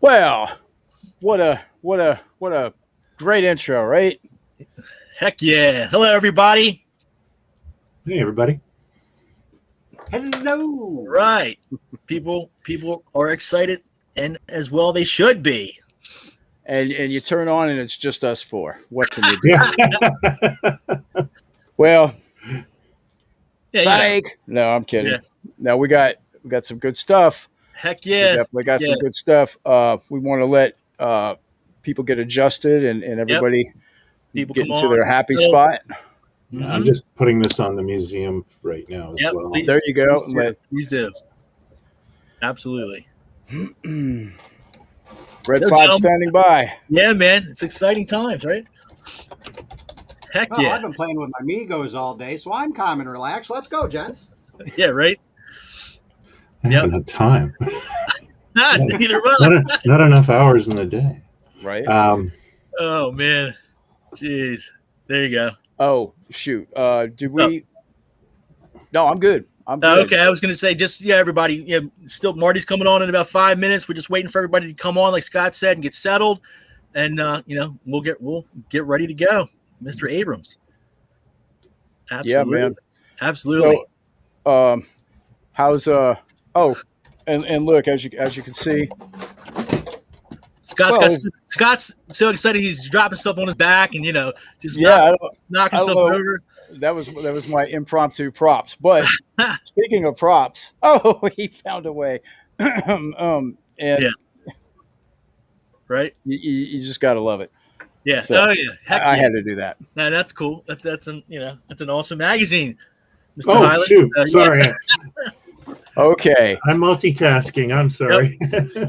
Well, what a great intro, right? Heck yeah. Hello, everybody. Hey, everybody. Hello. Right. People are excited, and as well they should be. And you turn on and it's just us four. What can you do? Yeah. Well, Yeah, psych. No, I'm kidding. Yeah. No, we got some good stuff. Heck We yeah. definitely got Yeah. some good stuff. We want to let people get adjusted and everybody People get come into on. their happy So- spot. I'm just putting this on the museum right now as well. Please, There you go. Please do. Absolutely. Red So, 5 gentlemen, standing by. Yeah, man. It's exciting times, right? Heck Well, yeah. I've been playing with my Megos all day, so I'm calm and relaxed. Let's go, gents. Yeah, right? I haven't had time. Neither will. Not enough hours in the day. Right. Oh, man. Jeez. There you go. Oh, shoot. Did we? No, I'm good. I'm Oh, good. okay, I was going to say, everybody, still Marty's coming on in about 5 minutes. We're just waiting for everybody to come on, like Scott said, and get settled, and we'll get ready to go, Mr. Abrams. Absolutely. Yeah, man. Absolutely. So, how's and look, as you can see, Scott's so excited he's dropping stuff on his back and just knocking stuff over. That was my impromptu props. But speaking of props, he found a way. And right, you just gotta love it. Yeah. So I had to do that. No, that's cool. That's an awesome magazine, Mr. Oh, Hyland. shoot. Sorry. Okay. I'm multitasking. I'm sorry.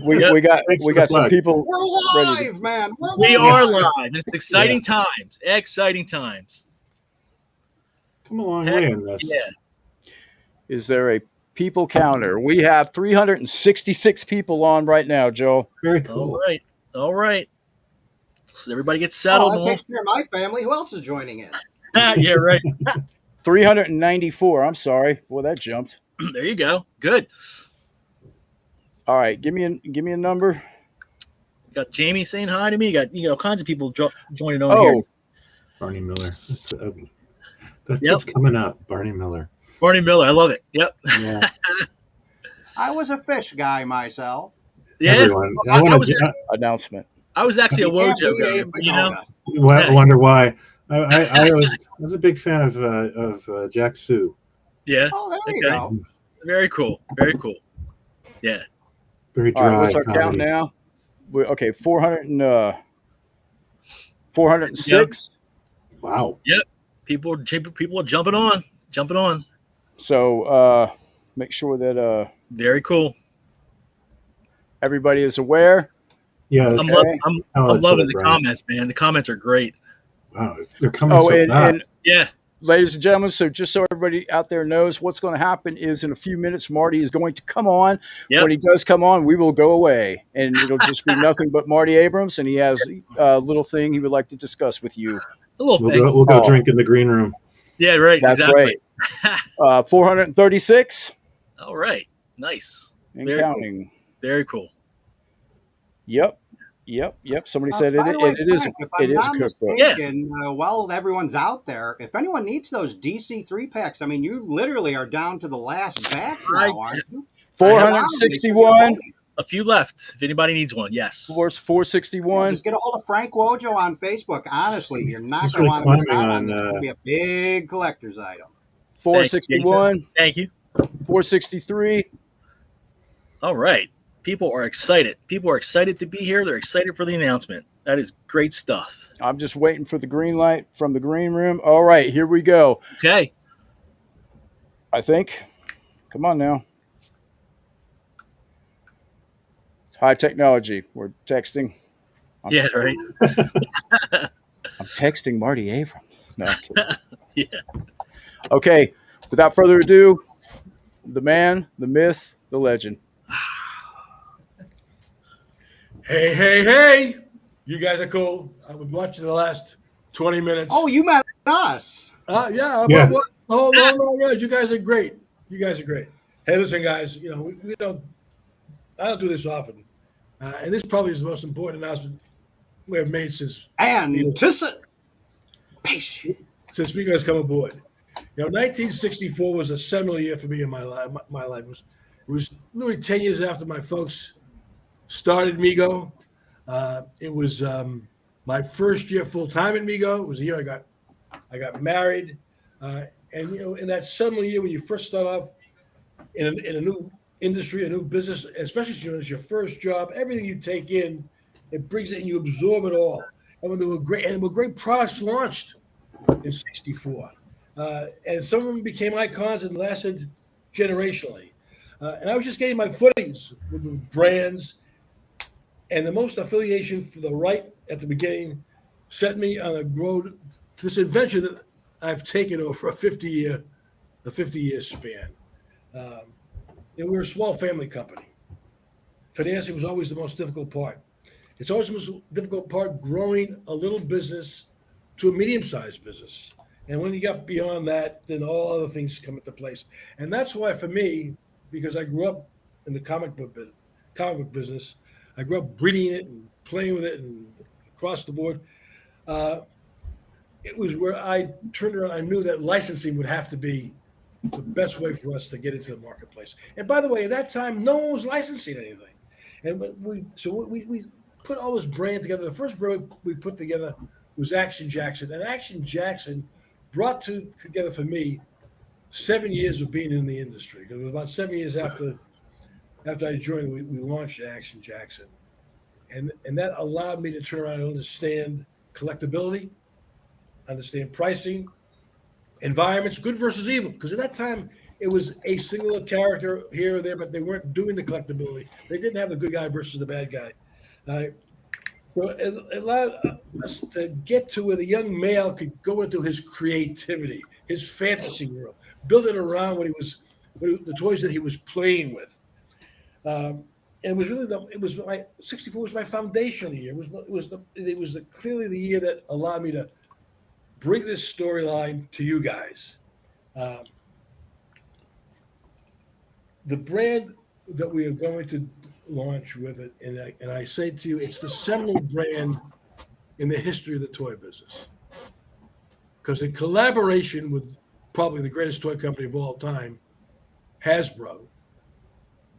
We got some people. We're live, man. We are live. It's exciting times. Exciting times. Come a long way in this. Yeah. Is there a people counter? We have 366 people on right now, Joe. Very cool. All right. So everybody gets settled. I take care of my family. Who else is joining in? Yeah, right. 394. I'm sorry. Boy, that jumped. There you go. Good. All right, give me a number. You got Jamie saying hi to me. You got all kinds of people joining on here. Barney Miller. That's coming up. Barney Miller. Barney Miller. I love it. Yep. Yeah. I was a fish guy myself. Yeah. Everyone. Announcement. I was actually a Wojo guy. I wonder why. I was a big fan of Jack Sue. Yeah. Oh, there you go. Very cool. Very cool. Yeah. Very dry. All right, what's our count now? 406. Yep. Wow. Yep. People are jumping on. So make sure that very cool. Everybody is aware. Yeah. I'm loving the comments, man. The comments are great. Wow, they're coming so fast. Yeah. Ladies and gentlemen, so just so everybody out there knows, what's going to happen is in a few minutes, Marty is going to come on. Yep. When he does come on, we will go away, and it'll just be nothing but Marty Abrams, and he has a little thing he would like to discuss with you. We'll go drink in the green room. Yeah, right. That's exactly. Right. 436. All right. Nice. And very counting. Cool. Very cool. Yep. Somebody said it is a cookbook. Yeah. While everyone's out there, if anyone needs those DC 3-packs, I mean, you literally are down to the last batch now, aren't you? 461. A few left. If anybody needs one, yes. 461. Just get a hold of Frank Wojo on Facebook. Honestly, you're not going to want to miss out on this. It's going to be a big collector's item. 461. Thank you. 463. All right. People are excited. People are excited to be here. They're excited for the announcement. That is great stuff. I'm just waiting for the green light from the green room. All right, here we go. Okay. I think. Come on now. High technology. We're texting. Right. I'm texting Marty Abrams. No, I'm kidding. Yeah. Okay. Without further ado, the man, the myth, the legend. Hey. You guys are cool. I've been watching the last 20 minutes. Oh, you met us. Yeah. Oh, no, guys. You guys are great. Hey, listen, guys, we don't – I don't do this often. And this probably is the most important announcement we have made since Anticipation. Mego has come aboard. 1964 was a seminal year for me in my life. It was literally 10 years after my folks started Mego. It was my first year full time in Mego. It was the year I got married, and in that seminal year when you first start off in a new industry, a new business, especially when it's your first job, everything you take in, it brings it and you absorb it all. And when there were great products launched in '64. And some of them became icons and lasted generationally. And I was just getting my footings with brands, and the most affiliation for the right at the beginning set me on a road to this adventure that I've taken over a 50-year span. And we're a small family company. Financing was always the most difficult part. It's always the most difficult part growing a little business to a medium-sized business. And when you got beyond that, then all other things come into place. And that's why, for me, because I grew up in the comic book business, I grew up breeding it and playing with it and across the board. It was where I turned around. I knew that licensing would have to be the best way for us to get into the marketplace. And by the way, at that time, no one was licensing anything. And we put all this brand together. The first brand we put together was Action Jackson. And Action Jackson brought together for me 7 years of being in the industry. Because it was about 7 years after I joined, we launched Action Jackson. And that allowed me to turn around and understand collectability, understand pricing, environments, good versus evil. Because at that time, it was a singular character here or there, but they weren't doing the collectability. They didn't have the good guy versus the bad guy. So it allowed us to get to where the young male could go into his creativity, his fantasy world, build it around the toys that he was playing with. And it was really 64 was my foundational year. It was clearly the year that allowed me to bring this storyline to you guys. The brand that we are going to launch with it, and I say to you, it's the seminal brand in the history of the toy business. Because in collaboration with probably the greatest toy company of all time, Hasbro,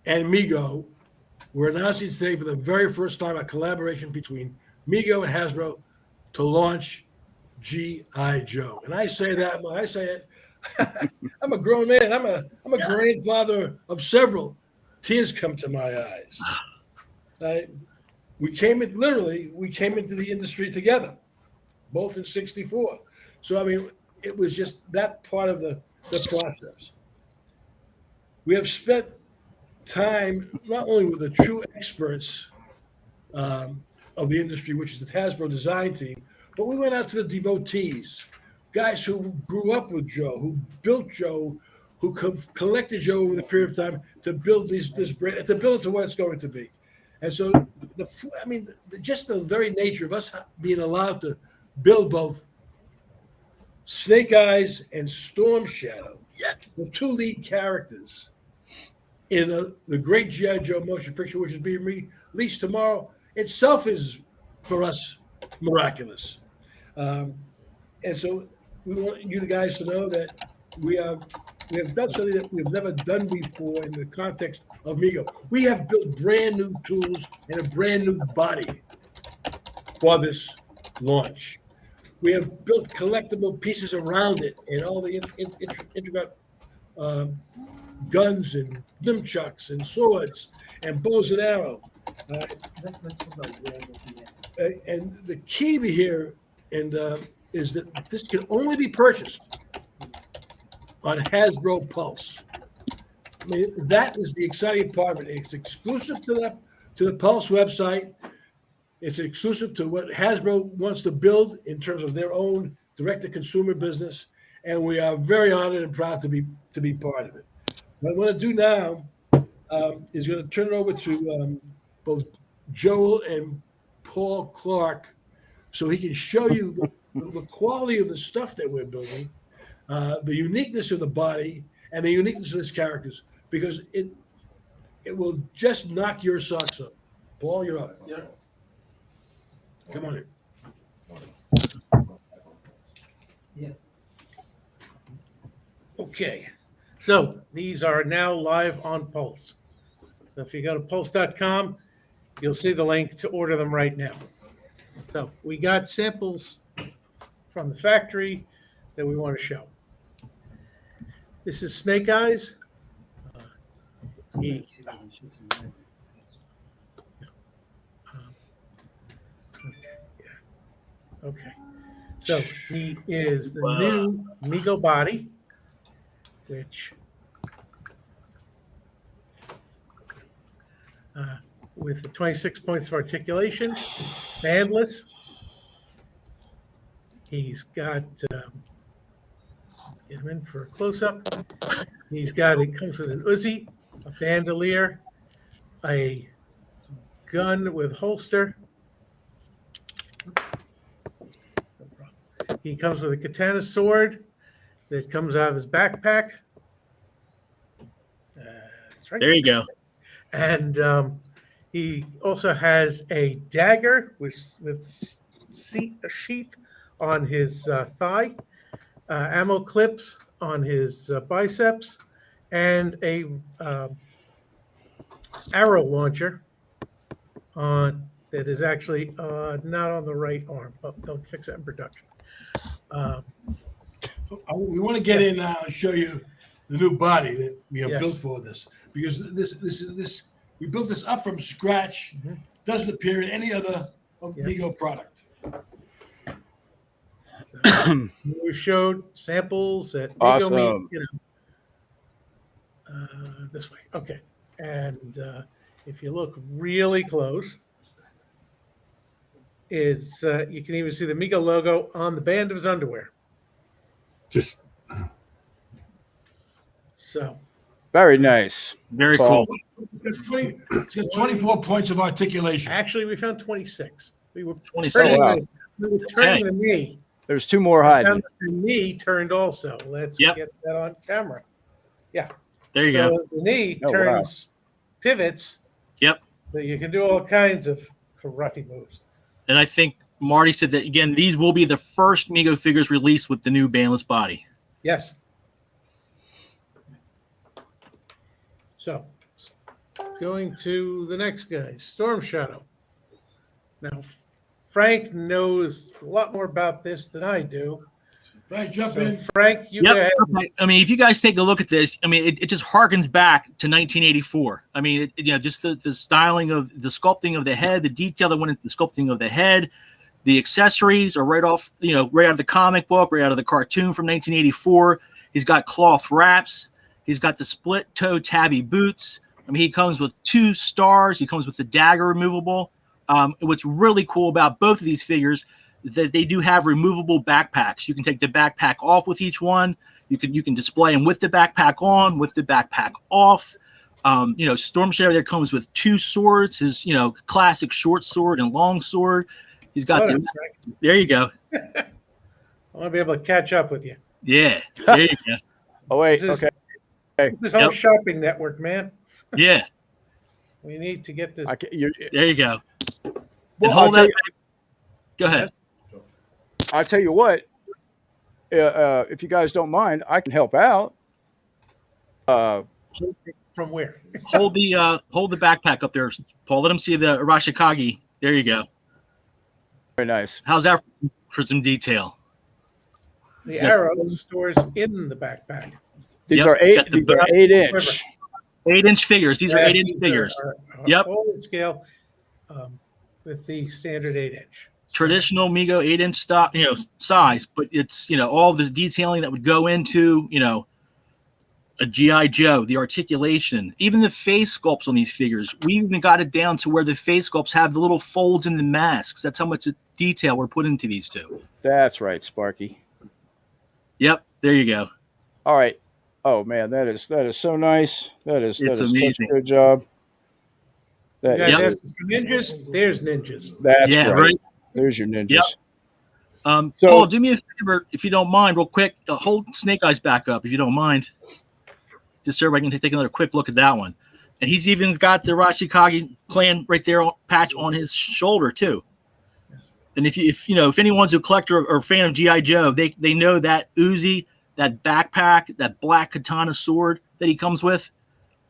and Mego, we're announcing today for the very first time a collaboration between Mego and Hasbro to launch G.I. Joe. And I say that when I say it, I'm a grown man. I'm a grandfather of several. Tears come to my eyes. We came into the industry together, both in '64. So, I mean, it was just that part of the process. We have spent time not only with the true experts of the industry, which is the Hasbro design team, but we went out to the devotees, guys who grew up with Joe, who built Joe, who collected Joe over the period of time to build this brand, to build it to what it's going to be. And so, just the very nature of us being allowed to build both Snake Eyes and Storm Shadow, the two lead characters in the great G.I. Joe motion picture, which is being released tomorrow, itself is, for us, miraculous. And so we want you guys to know that we have done something that we've never done before in the context of Mego. We have built brand new tools and a brand new body for this launch. We have built collectible pieces around it and all the intricate guns and nunchucks and swords and bows and arrow. And the key here is that this can only be purchased on Hasbro Pulse. I mean, that is the exciting part of it. It's exclusive to the Pulse website. It's exclusive to what Hasbro wants to build in terms of their own direct-to-consumer business, and we are very honored and proud to be part of it. What I want to do now is going to turn it over to both Joel and Paul Clark, so he can show you the quality of the stuff that we're building, the uniqueness of the body, and the uniqueness of his characters, because it will just knock your socks up. Paul, you're up. Yeah. Come on in. Yeah. Okay, so these are now live on Pulse. So if you go to pulse.com, you'll see the link to order them right now. So we got samples from the factory that we want to show. This is Snake Eyes. He, okay, so he is the new Mego body, which with the 26 points of articulation, bandless. He's got, get him in for a close-up. He's got, it comes with an Uzi, a bandolier, a gun with holster. He comes with a katana sword that comes out of his backpack. That's right. There you go. And he also has a dagger with a sheath on his thigh, ammo clips on his biceps, and a arrow launcher that is actually not on the right arm, but they'll fix that in production. We want to get in now and show you the new body that we have Yes. built for this, because this we built this up from scratch. Mhm. Doesn't appear in any other of Yep. Mego product. So we showed samples at Mego Awesome. Meet, this way. Okay. And if you look really close, you can even see the Mego logo on the band of his underwear. Just So Very nice. Very Paul. cool. It's got 24 points of articulation. actually, we found 26. We were 26. turning, wow. we were turning the knee. There's two more We hiding. found that the knee turned also. Let's Yep. get that on camera. There you So go. the knee Oh, wow. turns pivots. Yep. So you can do all kinds of karate moves. And I think Marty said that, again, these will be the first Mego figures released with the new bandless body. Yes. So, going to the next guy, Storm Shadow. Now, Frank knows a lot more about this than I do. Right, jump So, in. Frank, you go Yep. ahead. Okay. I mean, if you guys take a look at this, I mean, it just harkens back to 1984. I mean, just the styling of the sculpting of the head, the detail that went into the sculpting of the head, the accessories are right off, right out of the comic book, right out of the cartoon from 1984. He's got cloth wraps. He's got the split toe tabby boots. I mean, he comes with 2 stars. He comes with the dagger removable. What's really cool about both of these figures is that they do have removable backpacks. You can take the backpack off with each one. You can display them with the backpack on, with the backpack off. Storm Shadow there comes with 2 swords. His classic short sword and long sword. He's got Hold the. on, Frank. There you go. I want to be able to catch up with you. Yeah. There you go. Oh wait. This is- Okay. This whole Yep. shopping network, man. Yeah. We need to get this. There you go. Well, And hold that. Go ahead. I'll tell you what. If you guys don't mind, I can help out. From where? Hold the backpack up there, Paul. Let him see the Arashikage. There you go. Very nice. How's that for some detail? The Yep. arrow stores in the backpack. These Yep. are eight. Got the These are back- 8-inch. 8-inch figures. These are Yes, 8-inch these figures. are Yep. Full scale with the standard 8-inch. Traditional Mego 8-inch stock, size, but it's all the detailing that would go into a GI Joe, the articulation, even the face sculpts on these figures. We even got it down to where the face sculpts have the little folds in the masks. That's how much detail we're put into these two. That's right, Sparky. Yep, there you go. All right. Oh man, that is so nice. That is such amazing. a good job. You That guys Yep. asked for ninjas? There's ninjas. That's Yeah, right. right. There's your ninjas. Yep. So- Paul, do me a favor if you don't mind, real quick. Hold Snake Eyes back up if you don't mind, just so everybody can take another quick look at that one. And he's even got the Rashikage clan right there patch on his shoulder too. And if anyone's a collector or fan of G.I. Joe, they know that Uzi, that backpack, that black katana sword that he comes with,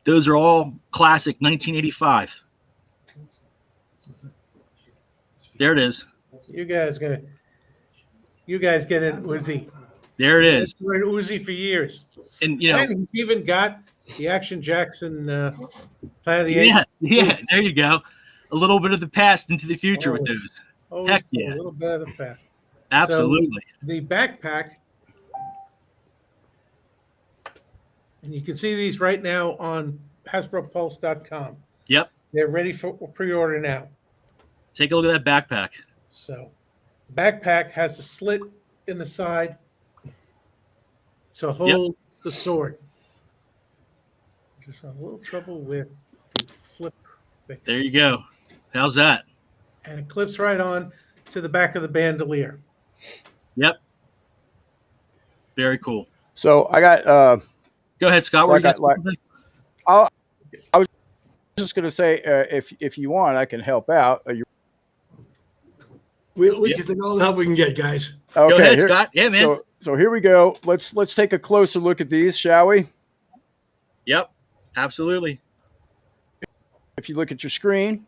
those are all classic 1985. There it is. You guys get an Uzi. There it is. We're an Uzi for years. And And he's even got the Action Jackson Planet of the Apes. yeah, there you go. A little bit of the past into the future with those. Always Heck a yeah. little bit of the past. Absolutely. So the backpack, and you can see these right now on HasbroPulse.com. Yep. They're ready for pre-order now. Take a look at that backpack. So, backpack has a slit in the side to hold the sword. Just a little trouble with the flip. There you go. How's that? And it clips right on to the back of the bandolier. Yep. Very cool. So I got. Go ahead, Scott. I was just going to say, if you want, I can help out. We can take all the help we can get, guys. Okay, Go ahead, Scott. Yeah, man. So here we go. Let's take a closer look at these, shall we? Yep. Absolutely. If you look at your screen,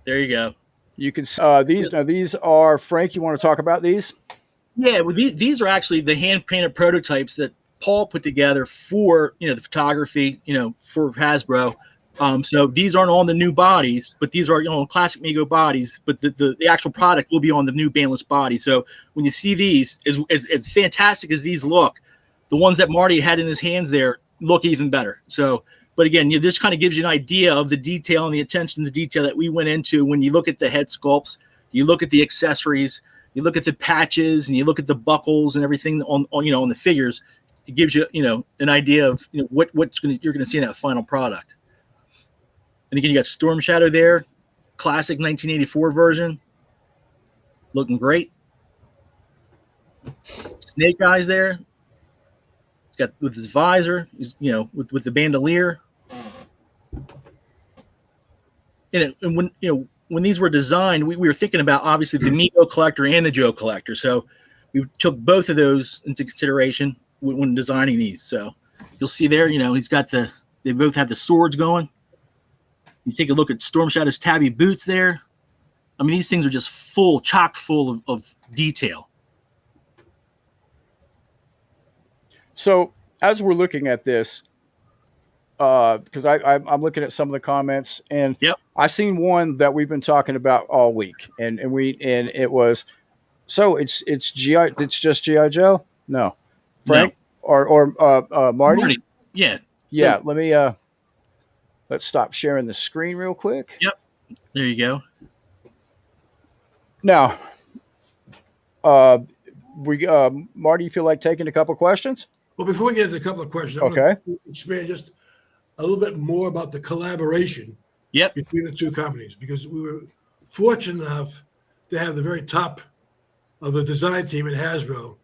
there you go. You can these are Frank. You want to talk about these? Yeah, well, these are actually the hand painted prototypes that Paul put together for the photography, for Hasbro. So these aren't on the new bodies, but these are classic Mego bodies. But the actual product will be on the new bandless body. So when you see these, as fantastic as these look, the ones that Marty had in his hands there look even better. So. But again, this kind of gives you an idea of the detail and the attention to detail that we went into when you look at the head sculpts, you look at the accessories, you look at the patches, and you look at the buckles and everything on the figures. It gives you an idea of what you're going to see in that final product. And again, you got Storm Shadow there, classic 1984 version, looking great. Snake Eyes there. It's got with his visor, with the bandolier. And when these were designed, we were thinking about obviously the Mego collector and the Joe collector. So we took both of those into consideration when designing these. So you'll see there, they both have the swords going. You take a look at Storm Shadow's tabby boots there. I mean, these things are just chock full of detail. So as we're looking at this, because I'm looking at some of the comments, and I seen one that we've been talking about all week, and it was, so it's just G.I. Joe? No, Frank or Marty? Yeah. So, let me let's stop sharing the screen real quick. Yep. There you go. Now, Marty, you feel like taking a couple questions? Well, before we get into a couple of questions, I want to expand just a little bit more about the collaboration between the two companies, because we were fortunate enough to have the very top of the design team at Hasbro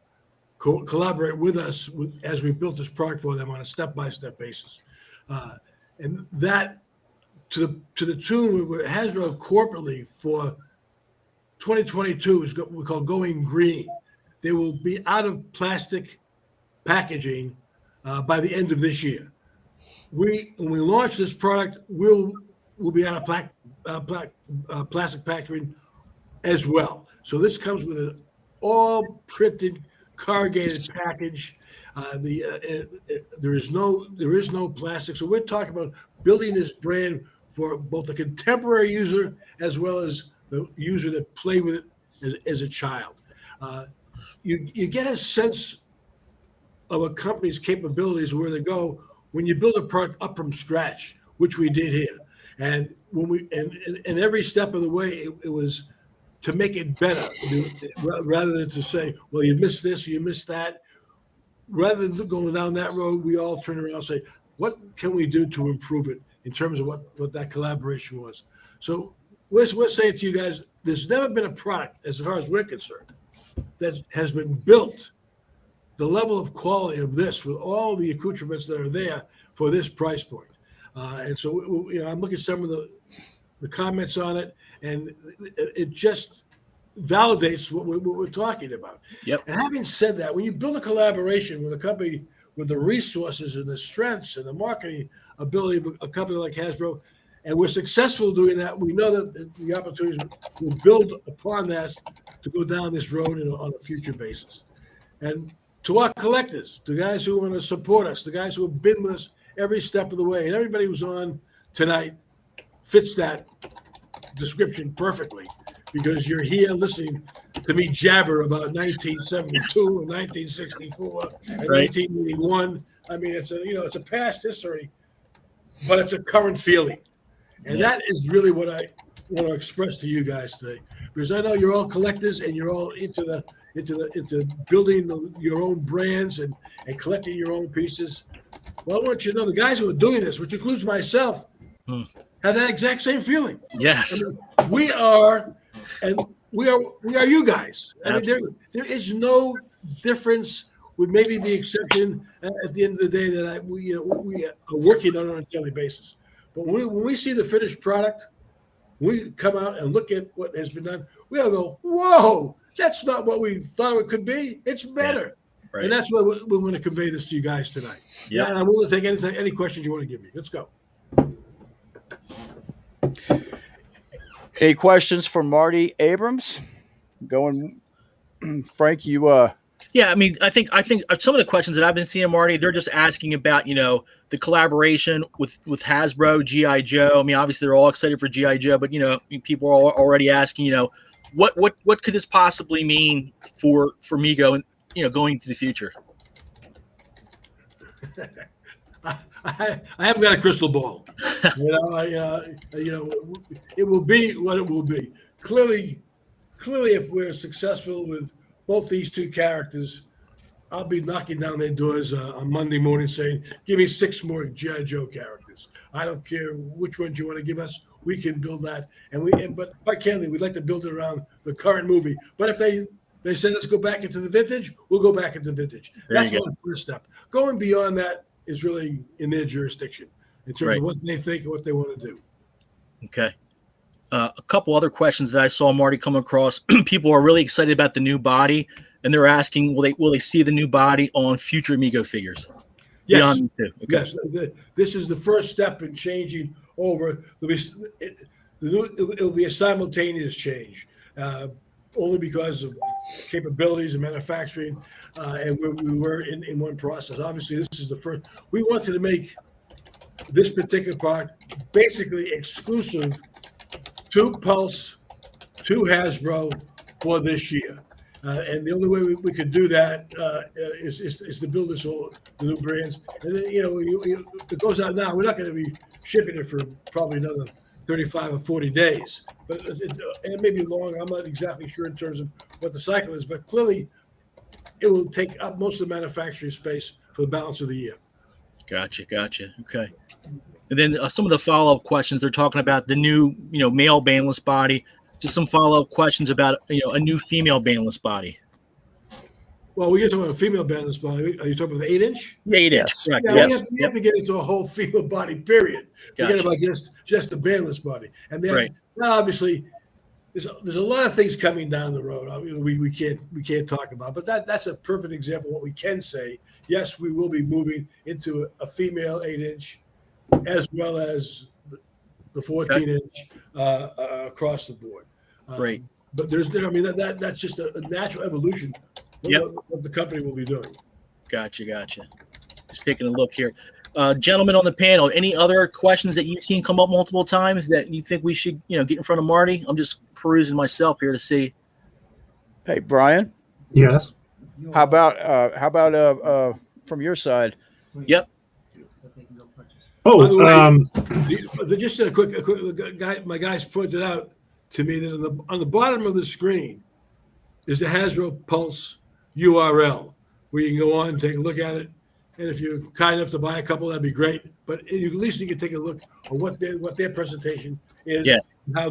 collaborate with us as we built this product for them on a step-by-step basis. And that, to the tune, Hasbro corporately for 2022 is what we call going green. They will be out of plastic packaging by the end of this year. When we launch this product, we'll be out of plastic packaging as well. So this comes with an all printed corrugated package. There is no plastic. So we're talking about building this brand for both the contemporary user as well as the user that played with it as a child. You get a sense of a company's capabilities, where they go when you build a product up from scratch, which we did here. And when and every step of the way, it was to make it better, rather than to say, well, you missed this, you missed that. Rather than going down that road, we all turn around and say, what can we do to improve it in terms of what that collaboration was? So we're saying to you guys, there's never been a product, as far as we're concerned, that has been built the level of quality of this with all the accoutrements that are there for this price point. And so, I'm looking at some of the comments on it, and it just validates what we're talking about. Yep. And having said that, when you build a collaboration with a company with the resources and the strengths and the marketing ability of a company like Hasbro, and we're successful doing that, we know that the opportunities will build upon that to go down this road on a future basis. And to our collectors, the guys who want to support us, the guys who have been with us every step of the way, and everybody who's on tonight fits that description perfectly, because you're here listening to me jabber about 1972 and 1964 and 1981. I mean, it's a past history, but it's a current feeling, and that is really what I want to express to you guys today, because I know you're all collectors and you're all into building your own brands and collecting your own pieces. Well, I want you to know the guys who are doing this, which includes myself, have that exact same feeling. Yes, I mean, we are you guys. I mean, there is no difference, with maybe the exception at the end of the day that we are working on a daily basis. But when we see the finished product, we come out and look at what has been done, we all go, whoa, that's not what we thought it could be. It's better. Right. And that's what we want to convey this to you guys tonight. Yeah, and I'm willing to take any questions you want to give me. Let's go. Any questions for Marty Abrams? Frank, you. Yeah, I mean, I think some of the questions that I've been seeing, Marty, they're just asking about, the collaboration with Hasbro, G.I. Joe. I mean, obviously they're all excited for G.I. Joe, but people are already asking, what could this possibly mean for Mego and going to the future? I haven't got a crystal ball. It will be what it will be. Clearly, if we're successful with both these two characters, I'll be knocking down their doors on Monday morning saying, give me 6 more G.I. Joe characters. I don't care which ones you want to give us. We can build that. But quite candidly, we'd like to build it around the current movie. But if they say, let's go back into the vintage, we'll go back into vintage. That's one first step. Going beyond that is really in their jurisdiction in terms of what they think and what they want to do. Okay. A couple other questions that I saw, Marty, come across. People are really excited about the new body, and they're asking, will they see the new body on future Mego figures? Yes. Yes. This is the first step in changing over. It'll be a simultaneous change, only because of capabilities and manufacturing, and we were in one process. Obviously, this is the first. We wanted to make this particular product basically exclusive to Pulse, to Hasbro for this year. And the only way we could do that is to build the new brands. And then, it goes out now. We're not going to be shipping it for probably another 35 or 40 days. But it may be longer. I'm not exactly sure in terms of what the cycle is. But clearly, it will take up most of the manufacturing space for the balance of the year. Gotcha. Okay. And then some of the follow-up questions, they're talking about the new, male bandless body. Just some follow-up questions about, a new female bandless body. Well, you're talking about a female bandless body. Are you talking about the 8-inch? Yeah, 8-inch. Correct. Yeah, yes. We have to get into a whole female body, period. Gotcha. Forget about just the bandless body. And then obviously there's a lot of things coming down the road. We can't talk about, but that's a perfect example of what we can say. Yes, we will be moving into a female 8-inch as well as the 14-inch across the board. Great. But that's just a natural evolution of what the company will be doing. Gotcha. Just taking a look here. Gentlemen on the panel, any other questions that you've seen come up multiple times that you think we should, get in front of Marty? I'm just perusing myself here to see. Hey, Brian. Yes. How about from your side? Yep. Just a quick guy. My guys pointed out to me that on the bottom of the screen is the Hasbro Pulse URL, where you can go on and take a look at it. And if you're kind enough to buy a couple, that'd be great. But at least you can take a look at what their presentation is, and how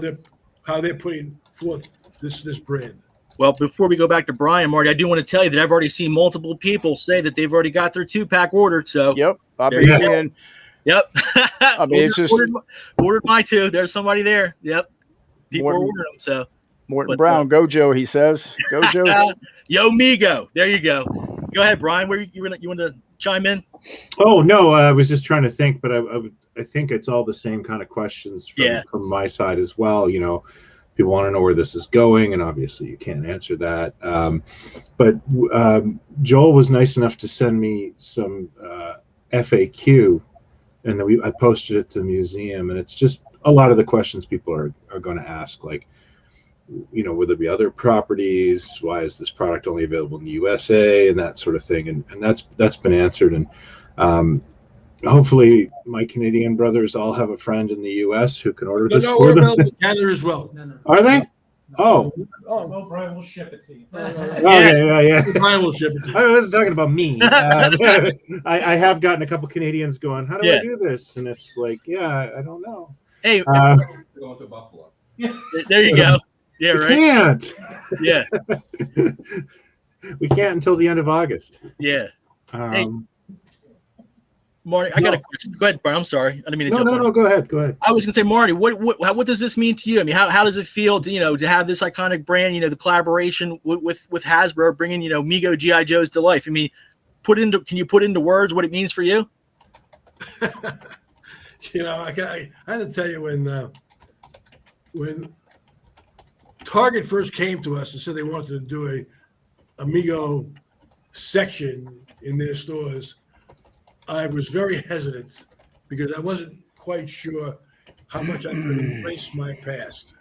they're putting forth this brand. Well, before we go back to Brian, Marty, I do want to tell you that I've already seen multiple people say that they've already got their 2-pack ordered. So I've been seeing Yep. I mean, it's just ordered my two. There's somebody there. Yep. People are ordering them. So Morton Brown, go Joe. He says, go Joe. Yo, Mego. There you go. Go ahead, Brian. Where you want to chime in? Oh no, I was just trying to think, but I think it's all the same kind of questions from my side as well. You know, people want to know where this is going, and obviously you can't answer that. But Joel was nice enough to send me some FAQ, and then I posted it to the museum, and it's just a lot of the questions people are going to ask, like, you know, will there be other properties? Why is this product only available in the USA, and that sort of thing, and that's been answered, and hopefully my Canadian brothers all have a friend in the US who can order this for them. Available in Canada as well. No. Are they? Oh. Oh, Brian, we'll ship it to you. Okay, yeah. Brian will ship it to you. I wasn't talking about me. I have gotten a couple Canadians going, how do I do this? And it's like, yeah, I don't know. Hey, Going to Buffalo. there you go. Yeah, We right. can't. Yeah, We can't until the end of August. yeah. Marty, I got a question. Go ahead, Brian. I'm sorry. I didn't mean to jump on. No, go ahead. I was going to say, Marty, what does this mean to you? I mean, how does it feel to, to have this iconic brand, the collaboration with Hasbro, bringing, Mego G.I. Joes to life? I mean, can you put into words what it means for you? I had to tell you when Target first came to us and said they wanted to do a Mego section in their stores, I was very hesitant because I wasn't quite sure how much I could embrace my past.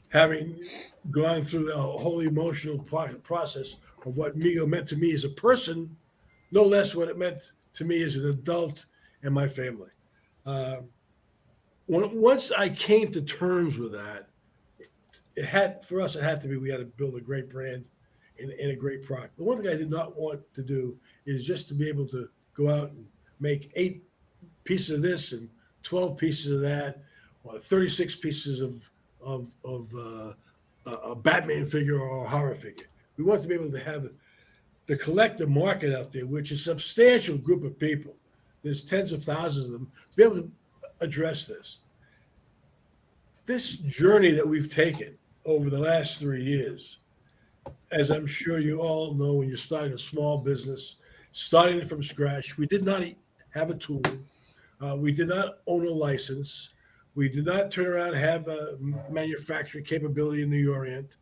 Having gone through the whole emotional process of what Mego meant to me as a person, no less what it meant to me as an adult and my family. Once I came to terms with that, it had to be we had to build a great brand and a great product. The one thing I did not want to do is just to be able to go out and make 8 pieces of this and 12 pieces of that, or 36 pieces of a Batman figure or a horror figure. We want to be able to have the collector market out there, which is a substantial group of people. There's tens of thousands of them, to be able to address this. This journey that we've taken over the last 3 years, as I'm sure you all know, when you're starting a small business, starting it from scratch, we did not have a tool. We did not own a license. We did not turn around and have a manufacturing capability in the Orient.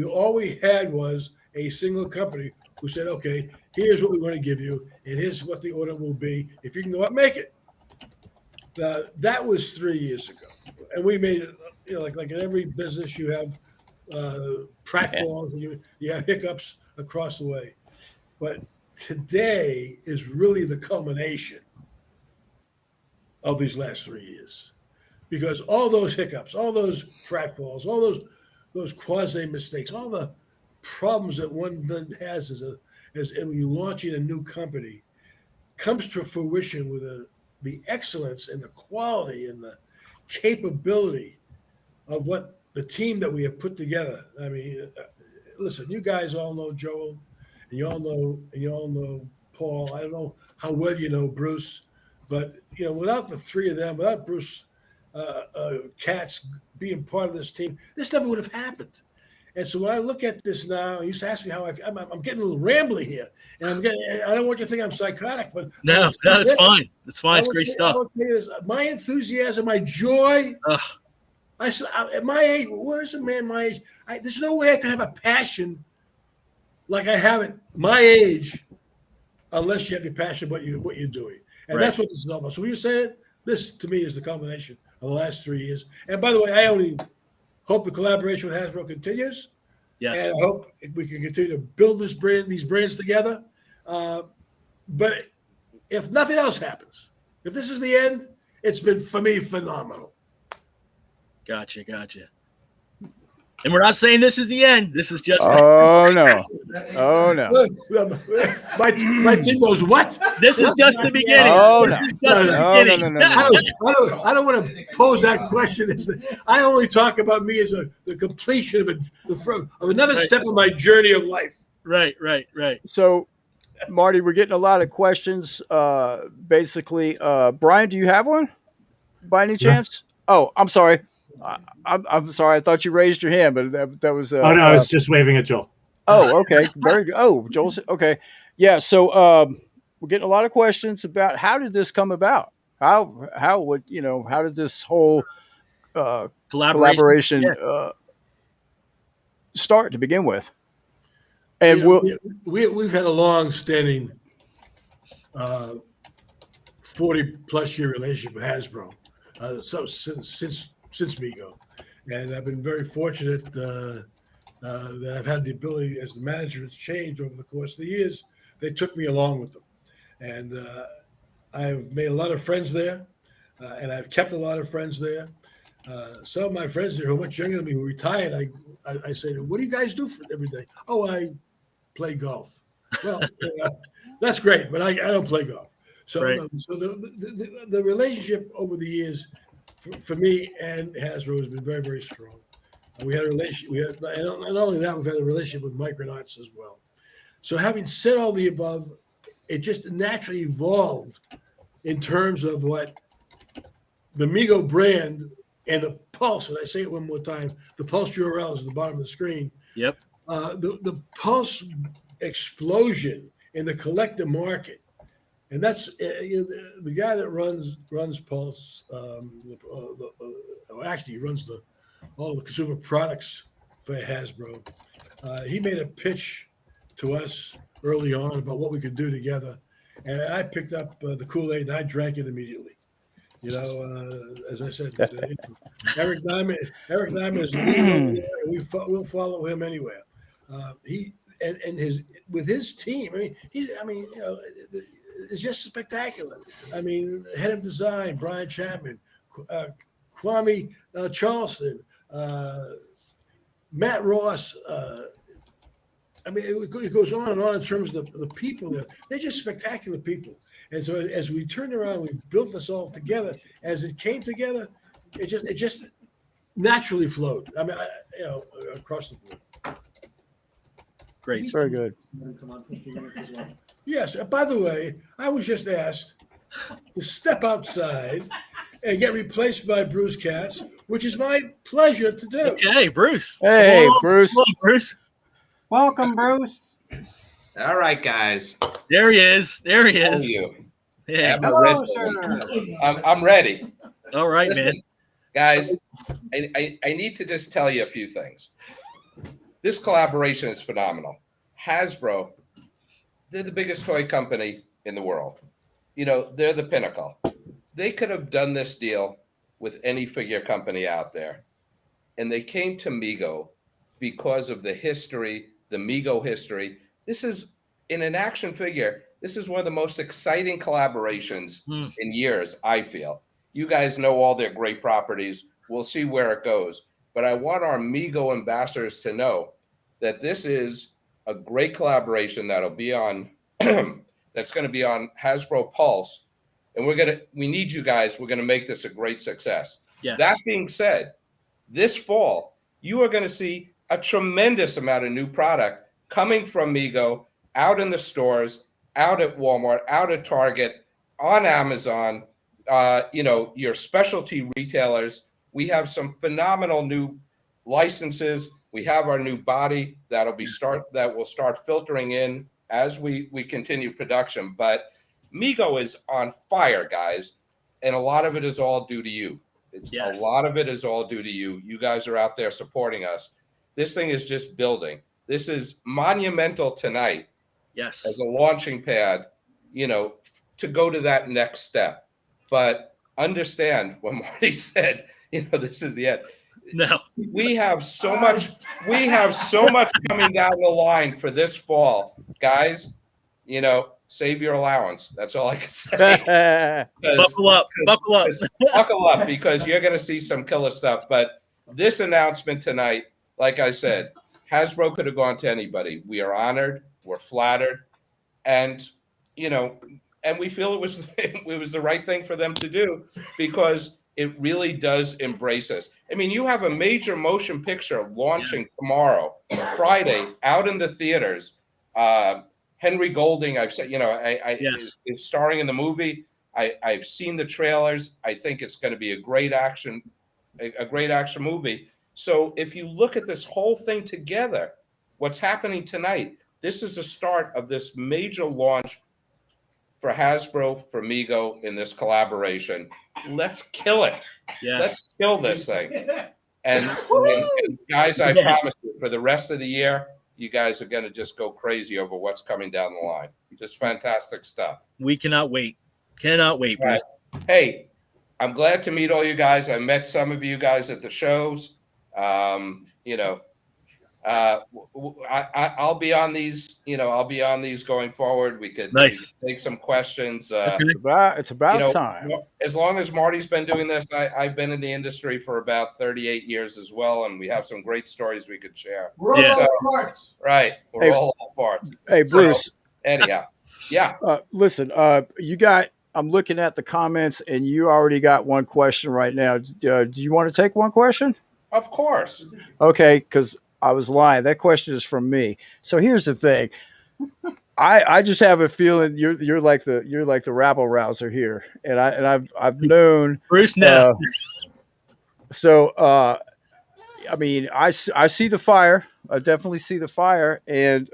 All we had was a single company who said, okay, here's what we want to give you, and here's what the order will be. If you can go out and make it. That was 3 years ago. And we made it, like in every business, you have pratfalls and you have hiccups across the way. But today is really the culmination of these last 3 years. Because all those hiccups, all those pratfalls, all those quasi mistakes, all the problems that one has as when you're launching a new company comes to fruition with the excellence and the quality and the capability of what the team that we have put together. I mean, listen, you guys all know Joel, and you all know Paul. I don't know how well you know Bruce, but without the three of them, without Bruce Katz being part of this team, this never would have happened. And so when I look at this now, you used to ask me how I'm getting a little rambly here, and I don't want you to think I'm psychotic, but no, it's fine. It's fine. It's great stuff. My enthusiasm, my joy. I said, at my age, where's a man my age? There's no way I could have a passion like I have at my age, unless you have your passion about what you're doing, and that's what this is all about. So when you say it, this to me is the culmination of the last 3 years. And by the way, I only hope the collaboration with Hasbro continues. Yes. And I hope we can continue to build these brands together. But if nothing else happens, if this is the end, it's been, for me, phenomenal. Gotcha. And we're not saying this is the end. This is just. Oh no! Oh no! My team goes, what? This is just the beginning. Oh no! No. I don't want to pose that question. I only talk about me as the completion of another step of my journey of life. Right. So, Marty, we're getting a lot of questions. Basically, Brian, do you have one by any chance? Oh, I'm sorry. I'm sorry. I thought you raised your hand, but that was. Oh no, I was just waving at Joel. Oh, okay. Very good. Oh, Joel. Okay. Yeah. So we're getting a lot of questions about how did this come about? How would how did this whole collaboration Yeah. start to begin with? And we've had a long-standing 40-plus year relationship with Hasbro, so since Mego, and I've been very fortunate that I've had the ability, as the manager has changed over the course of the years, they took me along with them, and I've made a lot of friends there, and I've kept a lot of friends there. Some of my friends there who are much younger than me who retired, I say, what do you guys do for every day? Oh, I play golf. Well, that's great, but I don't play golf. So, Right. So the relationship over the years for me and Hasbro has been very, very strong. We had a relationship. And not only that, we've had a relationship with Micronauts as well. So, having said all the above, it just naturally evolved in terms of what the Mego brand and the Pulse. And I say it one more time: the Pulse URL is at the bottom of the screen. Yep. The Pulse explosion in the collector market, and that's the guy that runs Pulse. Actually, he runs all the consumer products for Hasbro. He made a pitch to us early on about what we could do together, and I picked up the Kool-Aid and I drank it immediately. As I said, Eric Diamond is the leader, and we'll follow him anywhere. He and his team. It's just spectacular. I mean, head of design Brian Chapman, Kwame Charleston, Matt Ross. It goes on and on in terms of the people there. They're just spectacular people. And so as we turned around, we built this all together. As it came together, it just naturally flowed. Across the board. Great. Very good. Yes. By the way, I was just asked to step outside and get replaced by Bruce Katz, which is my pleasure to do. Okay, Bruce. Hey, Bruce. Come on, Bruce. Welcome, Bruce. All right, guys. There he is. There he How are is. you? Yeah. Hello, sir. I'm ready. All right, Listen, man. guys, I need to just tell you a few things. This collaboration is phenomenal. Hasbro, they're the biggest toy company in the world. They're the pinnacle. They could have done this deal with any figure company out there. And they came to Mego because of the history, the Mego history. This is, in an action figure, this is one of the most exciting collaborations in years, I feel. You guys know all their great properties. We'll see where it goes. But I want our Mego ambassadors to know that this is a great collaboration that'll be on, that's going to be on Hasbro Pulse. And we need you guys. We're going to make this a great success. Yes. That being said, this fall, you are going to see a tremendous amount of new product coming from Mego out in the stores, out at Walmart, out at Target, on Amazon, your specialty retailers. We have some phenomenal new licenses. We have our new body that will start filtering in as we continue production. But Mego is on fire, guys, and a lot of it is all due to you. A lot of it is all due to you. You guys are out there supporting us. This thing is just building. This is monumental tonight. Yes. As a launching pad, to go to that next step. But understand what Marty said, this is the end. No. We have so much coming down the line for this fall. Guys, save your allowance. That's all I can say. Buckle up. Buckle up, because you're going to see some killer stuff. But this announcement tonight, like I said, Hasbro could have gone to anybody. We are honored. We're flattered. And, and we feel it was the right thing for them to do, because it really does embrace us. I mean, you have a major motion picture launching tomorrow, Friday, out in the theaters. Henry Golding, I've said, Yes. is starring in the movie. I've seen the trailers. I think it's going to be a great action movie. So if you look at this whole thing together, what's happening tonight, this is the start of this major launch for Hasbro, for Mego in this collaboration. Let's kill it. Yes. Let's kill this thing. And guys, I promise you, for the rest of the year, you guys are going to just go crazy over what's coming down the line. Just fantastic stuff. We cannot wait. Cannot wait, Bruce. Right. Hey, I'm glad to meet all you guys. I met some of you guys at the shows. I'll be on these. I'll be on these going forward. We could take some questions. It's about time. As long as Marty's been doing this, I've been in the industry for about 38 years as well, and we have some great stories we could share. We're all parts. Right. We're all parts. Hey, Bruce. So, anyhow, yeah. Listen, you got. I'm looking at the comments, and you already got one question right now. Do you want to take one question? Of course. Okay, because I was lying. That question is from me. So here's the thing. I just have a feeling you're like the rabble rouser here, and I've known Bruce now. I mean, I see the fire. I definitely see the fire, and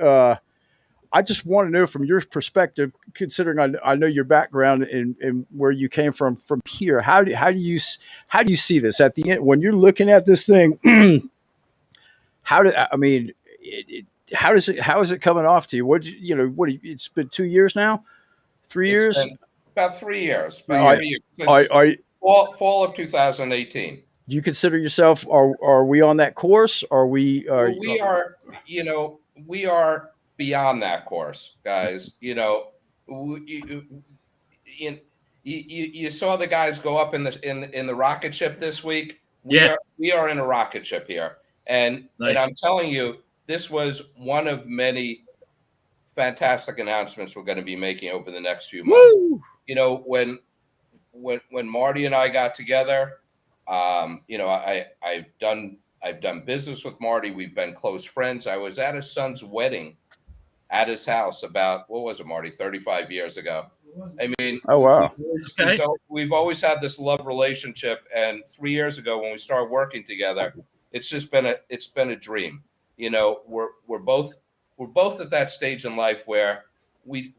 I just want to know from your perspective, considering I know your background and where you came from here. How do you see this at the end when you're looking at this thing? How is it coming off to you? It's been 2 years now, 3 years, about 3 years. Fall of 2018. Do you consider yourself? Are we on that course? We are beyond that course, guys. You saw the guys go up in the rocket ship this week. We are in a rocket ship here, and I'm telling you, this was one of many fantastic announcements we're going to be making over the next few months. Woo! When Marty and I got together, I've done business with Marty. We've been close friends. I was at his son's wedding at his house about, what was it, Marty, 35 years ago. I mean, oh wow. We've always had this love relationship, and 3 years ago when we started working together, it's been a dream. We're both at that stage in life where we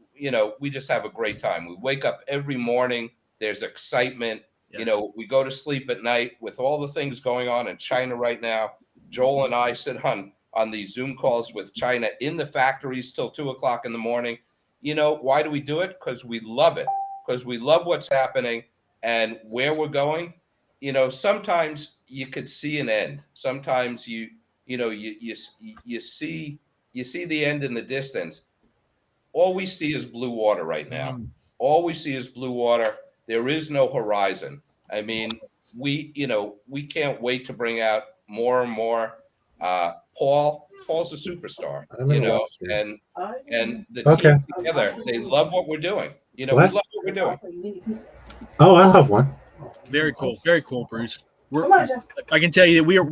just have a great time. We wake up every morning, there's excitement. Yes. We go to sleep at night with all the things going on in China right now. Joel and I sit on these Zoom calls with China in the factories till 2:00 in the morning. Why do we do it? Because we love it. Because we love what's happening and where we're going. Sometimes you could see an end. Sometimes you see the end in the distance. All we see is blue water right now. All we see is blue water. There is no horizon. I mean, we can't wait to bring out more and more. Paul's a superstar, and the team together, they love what we're doing. We love what we're doing. Oh, I'll have one. Very cool, Bruce. I can tell you that we're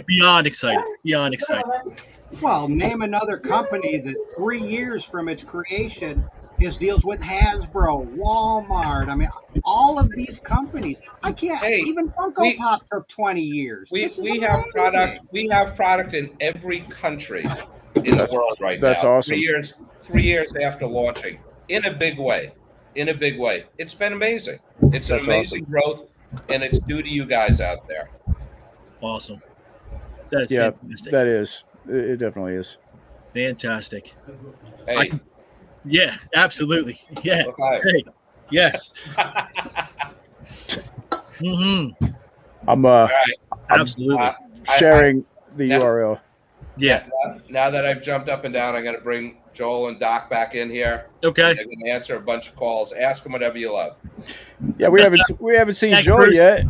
beyond excited. Well, name another company that 3 years from its creation has deals with Hasbro, Walmart. I mean, all of these companies. I can't. Even Funko Pop took 20 years. We have product. We have product in every country in the world right now. That's awesome. 3 years after launching, in a big way. It's been amazing. It's an amazing growth, and it's due to you guys out there. Awesome. That's fantastic. That is. It definitely is. Fantastic. Hey. Yeah, absolutely. Yeah. Hey, yes. I'm absolutely sharing the URL. Yeah. Now that I've jumped up and down, I'm going to bring Joel and Doc back in here. Okay. They're going to answer a bunch of calls. Ask them whatever you love. Yeah, we haven't seen Joel yet.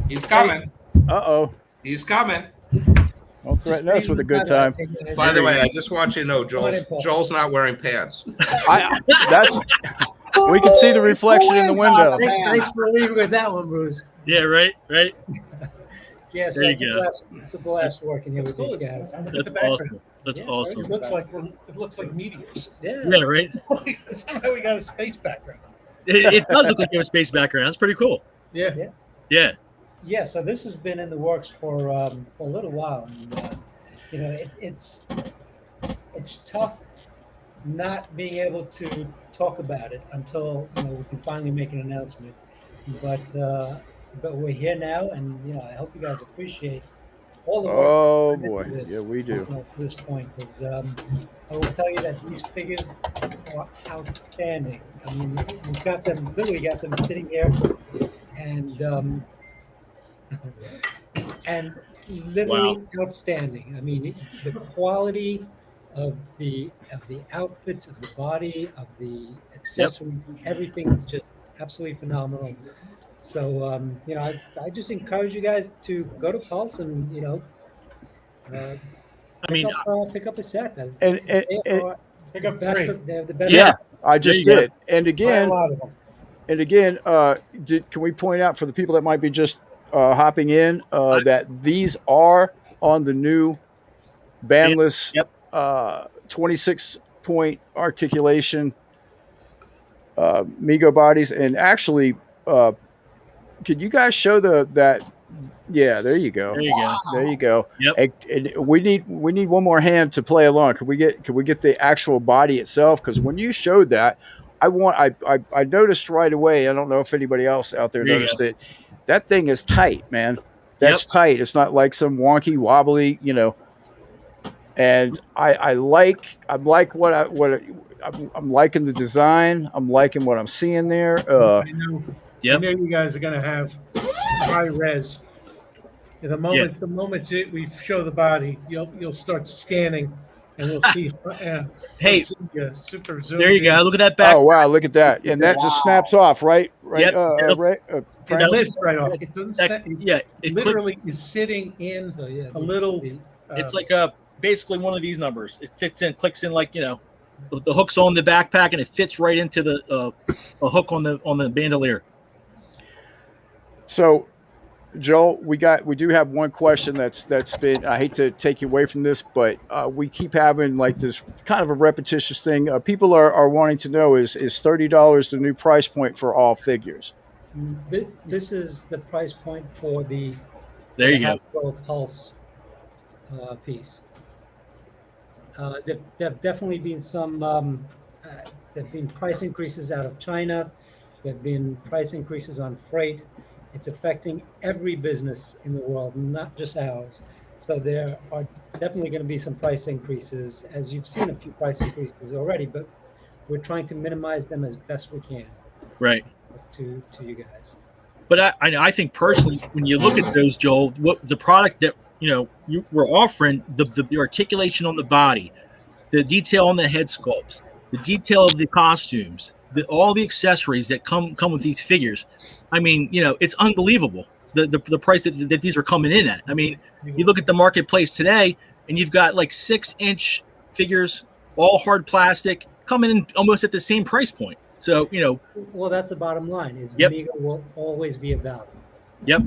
He's coming. Uh-oh. He's coming. Don't threaten us with a good time. By the way, I just want you to know, Joel's not wearing pants. We can see the reflection in the window. Thanks for leaving with that one, Bruce. Yeah, right. Yes, it's a blast working here with these guys. That's awesome. That's Yeah, awesome. It looks like meteors. Yeah. Yeah, right. Somehow we got a space background. It does look like you have a space background. That's pretty cool. Yeah. Yeah. Yeah. Yeah, so this has been in the works for a little while, and you know, it's tough not being able to talk about it until we can finally make an announcement. But we're here now, and I hope you guys appreciate all the work Oh put into boy, yeah, this, we do. to this point, because I will tell you that these figures are outstanding. I mean, we've got them, literally got them sitting here, and and literally outstanding. I mean, the quality of the outfits, of the body, of the accessories, everything is just absolutely phenomenal. So I just encourage you guys to go to Pulse and uh, I mean, pick up a set. And Pick up Best three. they're the best. yeah, I There just you go. did. And Buy a again, lot of them. can we point out for the people that might be just hopping in that these are on the new bandless Yep. 26-point articulation Mego bodies. And actually, could you guys show that? Yeah, there you go. There you go. There you go. Yep. And we need one more hand to play along. Could we get the actual body itself? Because when you showed that, I noticed right away. I don't know if anybody else out there There you noticed go. it. That thing is tight, man. Yep. That's tight. It's not like some wonky wobbly, And I'm liking the design. I'm liking what I'm seeing there. I know Yep. you guys are going to have high res. The moment we show the body, you'll start scanning, and we'll see. Hey, super zoom. There you go. Look at that back. Oh wow, look at that, and that just snaps off, right? Yep. Right. It lifts right off. It doesn't. It literally is sitting in a little. It's like basically one of these numbers. It fits in, clicks in like the hook's on the backpack, and it fits right into the a hook on the bandolier. So, Joel, we do have one question that's been. I hate to take you away from this, but we keep having like this kind of a repetitious thing. People are wanting to know is $30 the new price point for all figures? This is the price point for the Hasbro Pulse piece. There have definitely been some. There have been price increases out of China. There have been price increases on freight. It's affecting every business in the world, not just ours. So there are definitely going to be some price increases, as you've seen a few price increases already, but we're trying to minimize them as best we can. Right. To you guys. But I think personally, when you look at those, Joel, what the product that you were offering, the articulation on the body, the detail on the head sculpts, the detail of the costumes, all the accessories that come with these figures. I mean, it's unbelievable the price that these are coming in at. I mean, you look at the marketplace today, and you've got like 6-inch figures, all hard plastic, coming in almost at the same price point. So well, that's the bottom line. Is Mego will always be a value. Yep.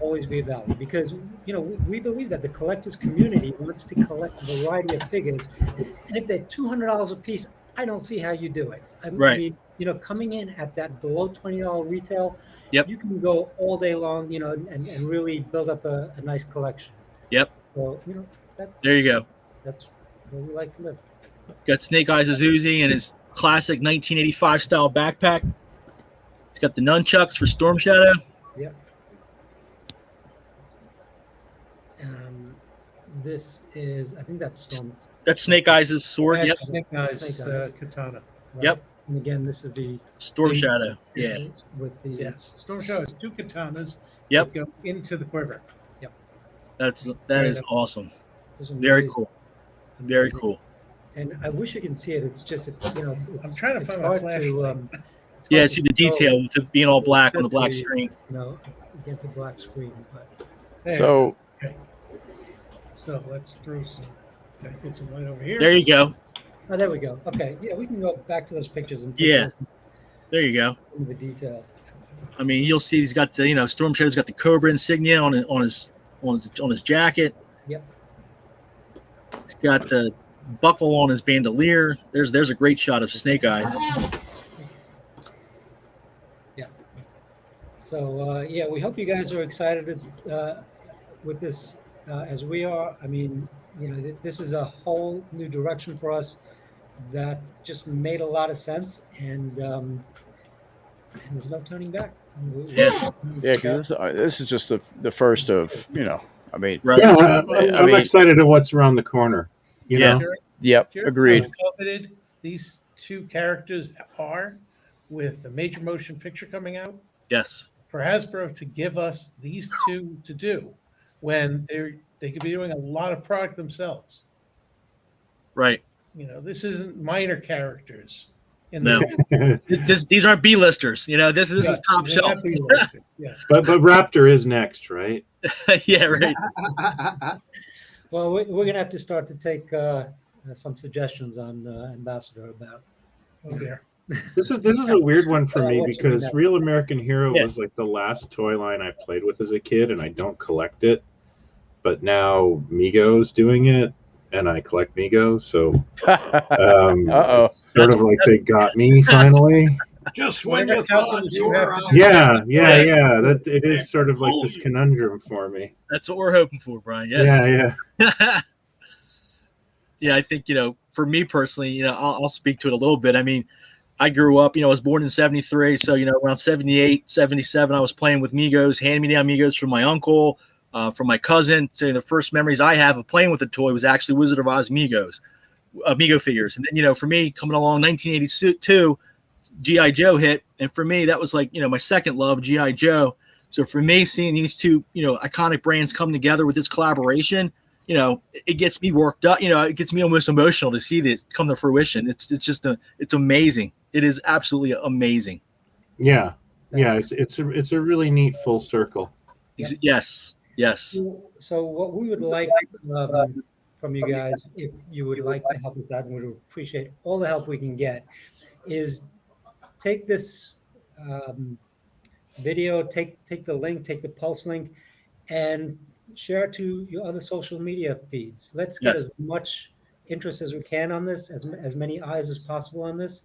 Always be a value because we believe that the collectors community wants to collect a variety of figures, and if they're $200 a piece, I don't see how you do it. I mean, coming in at that below $20 retail, you can go all day long, and really build up a nice collection. Yep. So there you go. That's where we like to live. Got Snake Eyes Azuzi and his classic 1985 style backpack. It's got the nunchucks for Storm Shadow. Yep. This is, I think that's Storm. That's Snake Eyes' sword. That's Yep. Snake Eyes katana. Right? Yep. And again, this is the Storm Shadow. Yeah. With the Storm Shadow has 2 katanas. Yep. That go into the quiver. Yep. That is awesome. Very cool. Very cool. And I wish you can see it. It's I'm trying to find my flash. See the detail with it being all black on the black screen. Against a black screen. But So let's throw some. Get some light over here. There you go. Oh, there we go. Okay, yeah, we can go back to those pictures and there you go. The detail. I mean, you'll see he's got the Storm Shadow's got the Cobra insignia on his jacket. Yep. He's got the buckle on his bandolier. There's a great shot of Snake Eyes. Yeah. So yeah, we hope you guys are excited with this as we are. I mean, this is a whole new direction for us that just made a lot of sense, and there's no turning back. Yeah, because this is just the first of, I mean, right. Yeah, I'm excited at what's around the corner. You know? Yep, Here's agreed. how coveted these two characters are with a major motion picture coming out. Yes. For Hasbro to give us these two to do when they could be doing a lot of product themselves. Right. This isn't minor characters. No. These aren't B-listers. This is top shelf. Yeah. But Raptor is next, right? Yeah, right. Well, we're going to have to start to take some suggestions on Ambassador about. Oh, dear. This is a weird one for me because Real American Hero was like the last toy line I played with as a kid, and I don't collect it. But now Mego's doing it, and I collect Mego, so sort of like they got me finally. Just when you thought you were out. Yeah. That it is sort of like this conundrum for me. That's what we're hoping for, Brian. Yes. Yeah. Yeah, I think, for me personally, I'll speak to it a little bit. I mean, I grew up, I was born in 73. So, around 78, 77, I was playing with Megos, hand-me-down Megos from my uncle, from my cousin. So the first memories I have of playing with a toy was actually Wizard of Oz Megos, Mego figures. And then, for me, coming along 1982, G.I. Joe hit. And for me, that was like, my second love, G.I. Joe. So for me, seeing these two, iconic brands come together with this collaboration, it gets me worked up. It gets me almost emotional to see this come to fruition. It's just it's amazing. It is absolutely amazing. Yeah. It's a really neat full circle. Yes. So what we would like from you guys, if you would like to help us out, and we would appreciate all the help we can get, is take this video, take the link, take the Pulse link, and share it to your other social media feeds. Let's get as much interest as we can on this, as many eyes as possible on this,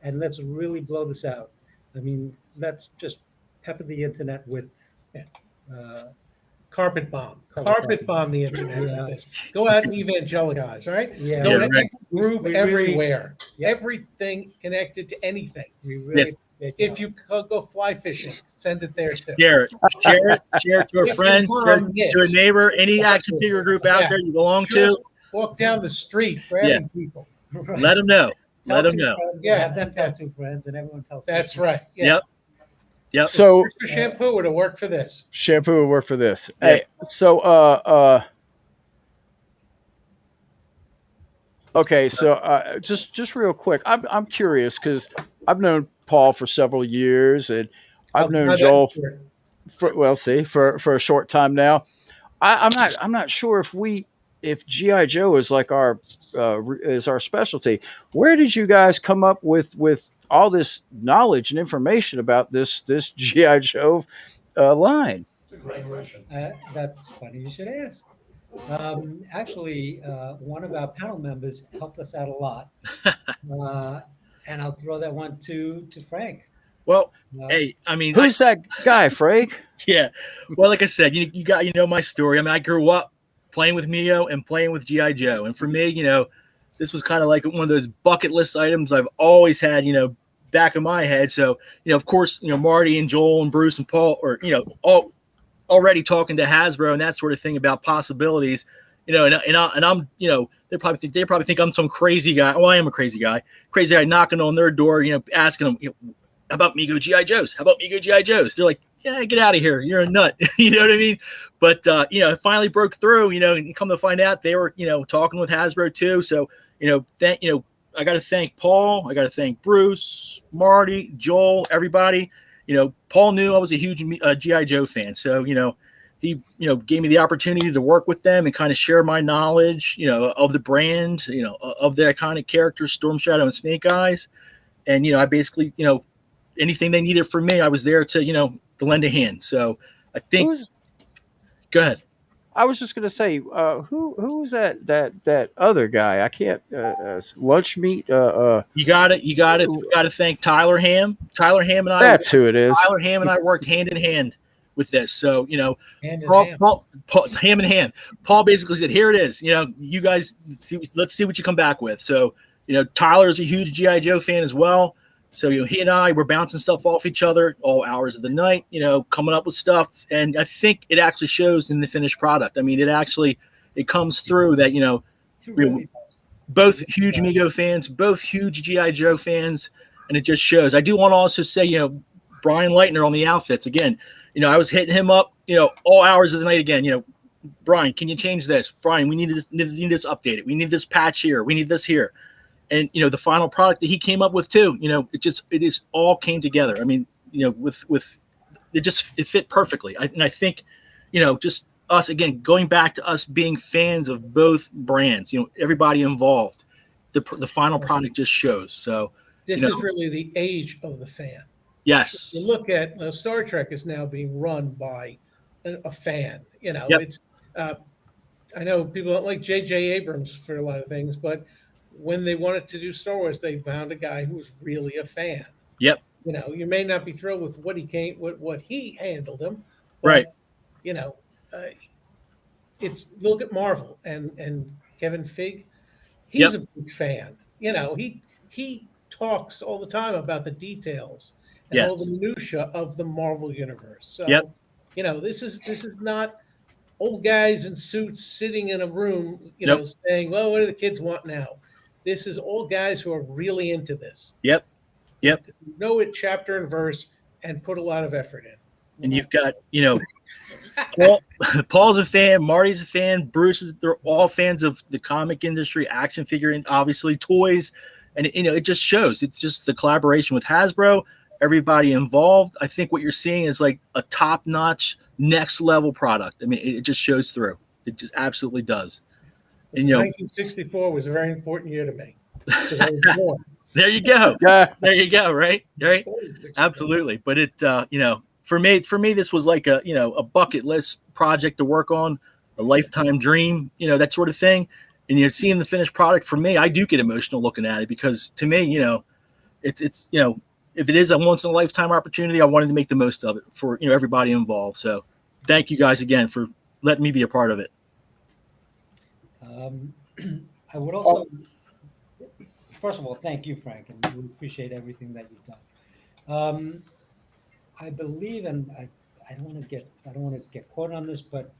and let's really blow this out. I mean, let's just pepper the internet with carpet bomb the internet with this. Go out and evangelize, all right? Yeah. Go right. group everywhere. Everything connected to anything. We really If you go fly fishing, send it there too. Share it to a friend, to a neighbor, any action figure group out there you belong to. Walk down the street grabbing people. Let them know. Let them know. Have them tell two friends, and everyone tells. That's right. Yeah. Yep. So shampoo would have worked for this. Shampoo would work for this. Yeah. Hey, so okay, so just real quick, I'm curious because I've known Paul for several years, and I've known Joel for a short time now. I'm not sure if G.I. Joe is like our specialty. Where did you guys come up with all this knowledge and information about this G.I. Joe line? It's a great question. That's funny you should ask. Actually, one of our panel members helped us out a lot, and I'll throw that one to Frank. Well, hey, I mean, who's that guy, Frank? Yeah. Well, like I said, you got my story. I mean, I grew up playing with Mego and playing with G.I. Joe, and for me, this was kind of like one of those bucket list items I've always had, back of my head. So, of course, Marty and Joel and Bruce and Paul are, all already talking to Hasbro and that sort of thing about possibilities, and I'm, they probably think I'm some crazy guy. Well, I am a crazy guy knocking on their door, asking them, how about Mego G.I. Joes? How about Mego G.I. Joes? They're like, yeah, get out of here. You're a nut. You know what I mean? But, it finally broke through, and come to find out they were, talking with Hasbro too. So, I got to thank Paul. I got to thank Bruce, Marty, Joel, everybody. Paul knew I was a huge G.I. Joe fan. So, he, gave me the opportunity to work with them and kind of share my knowledge, of the brand, of the iconic characters, Storm Shadow and Snake Eyes. And, I basically, anything they needed from me, I was there to, to lend a hand. So I think, go ahead. I was just gonna say, who was that other guy? I can't lunch meat. You got it. You got it. We got to thank Tyler Ham. That's who it is. Tyler Ham and I worked hand in hand with this. So Hand in Paul, hand. Paul, hand in hand. Paul basically said, "Here it is. You guys let's see what you come back with." So Tyler is a huge GI Joe fan as well. So he and I were bouncing stuff off each other all hours of the night. Coming up with stuff, and I think it actually shows in the finished product. I mean, it comes through that both huge Mego fans, both huge GI Joe fans, and it just shows. I do want to also say, Brian Leitner on the outfits again. I was hitting him up, all hours of the night again. Brian, can you change this? Brian, we need this updated. We need this patch here. We need this here. And the final product that he came up with too, it is all came together. I mean, with it fit perfectly. I think, just us again going back to us being fans of both brands. Everybody involved. The final product just shows. So this is really the age of the fan. Yes. You look at Star Trek is now being run by a fan. Yep. It's I know people don't like J.J. Abrams for a lot of things, but when they wanted to do Star Wars, they found a guy who was really a fan. Yep. You may not be thrilled with what he handled him, but, right? It's look at Marvel and Kevin Feige. He's a big fan. He talks all the time about the details and all the minutia of the Marvel universe. So, this is not old guys in suits sitting in a room, saying, "Well, what do the kids want now?" This is all guys who are really into this. Yep. Know it chapter and verse and put a lot of effort in. And you've got, Paul's a fan, Marty's a fan, they're all fans of the comic industry, action figure, and obviously toys. And, it just shows. It's just the collaboration with Hasbro, everybody involved. I think what you're seeing is like a top-notch, next-level product. I mean, it just shows through. It just absolutely does. And 1964 was a very important year to me because I was born. There you go. There you go. Right. Absolutely. But it, for me, this was like a bucket list project to work on, a lifetime dream, that sort of thing. And seeing the finished product, for me, I do get emotional looking at it because to me, it's if it is a once in a lifetime opportunity, I wanted to make the most of it for everybody involved. So thank you guys again for letting me be a part of it. I would also, first of all, thank you, Frank, and we appreciate everything that you've done. I believe, and I don't want to get quoted on this, but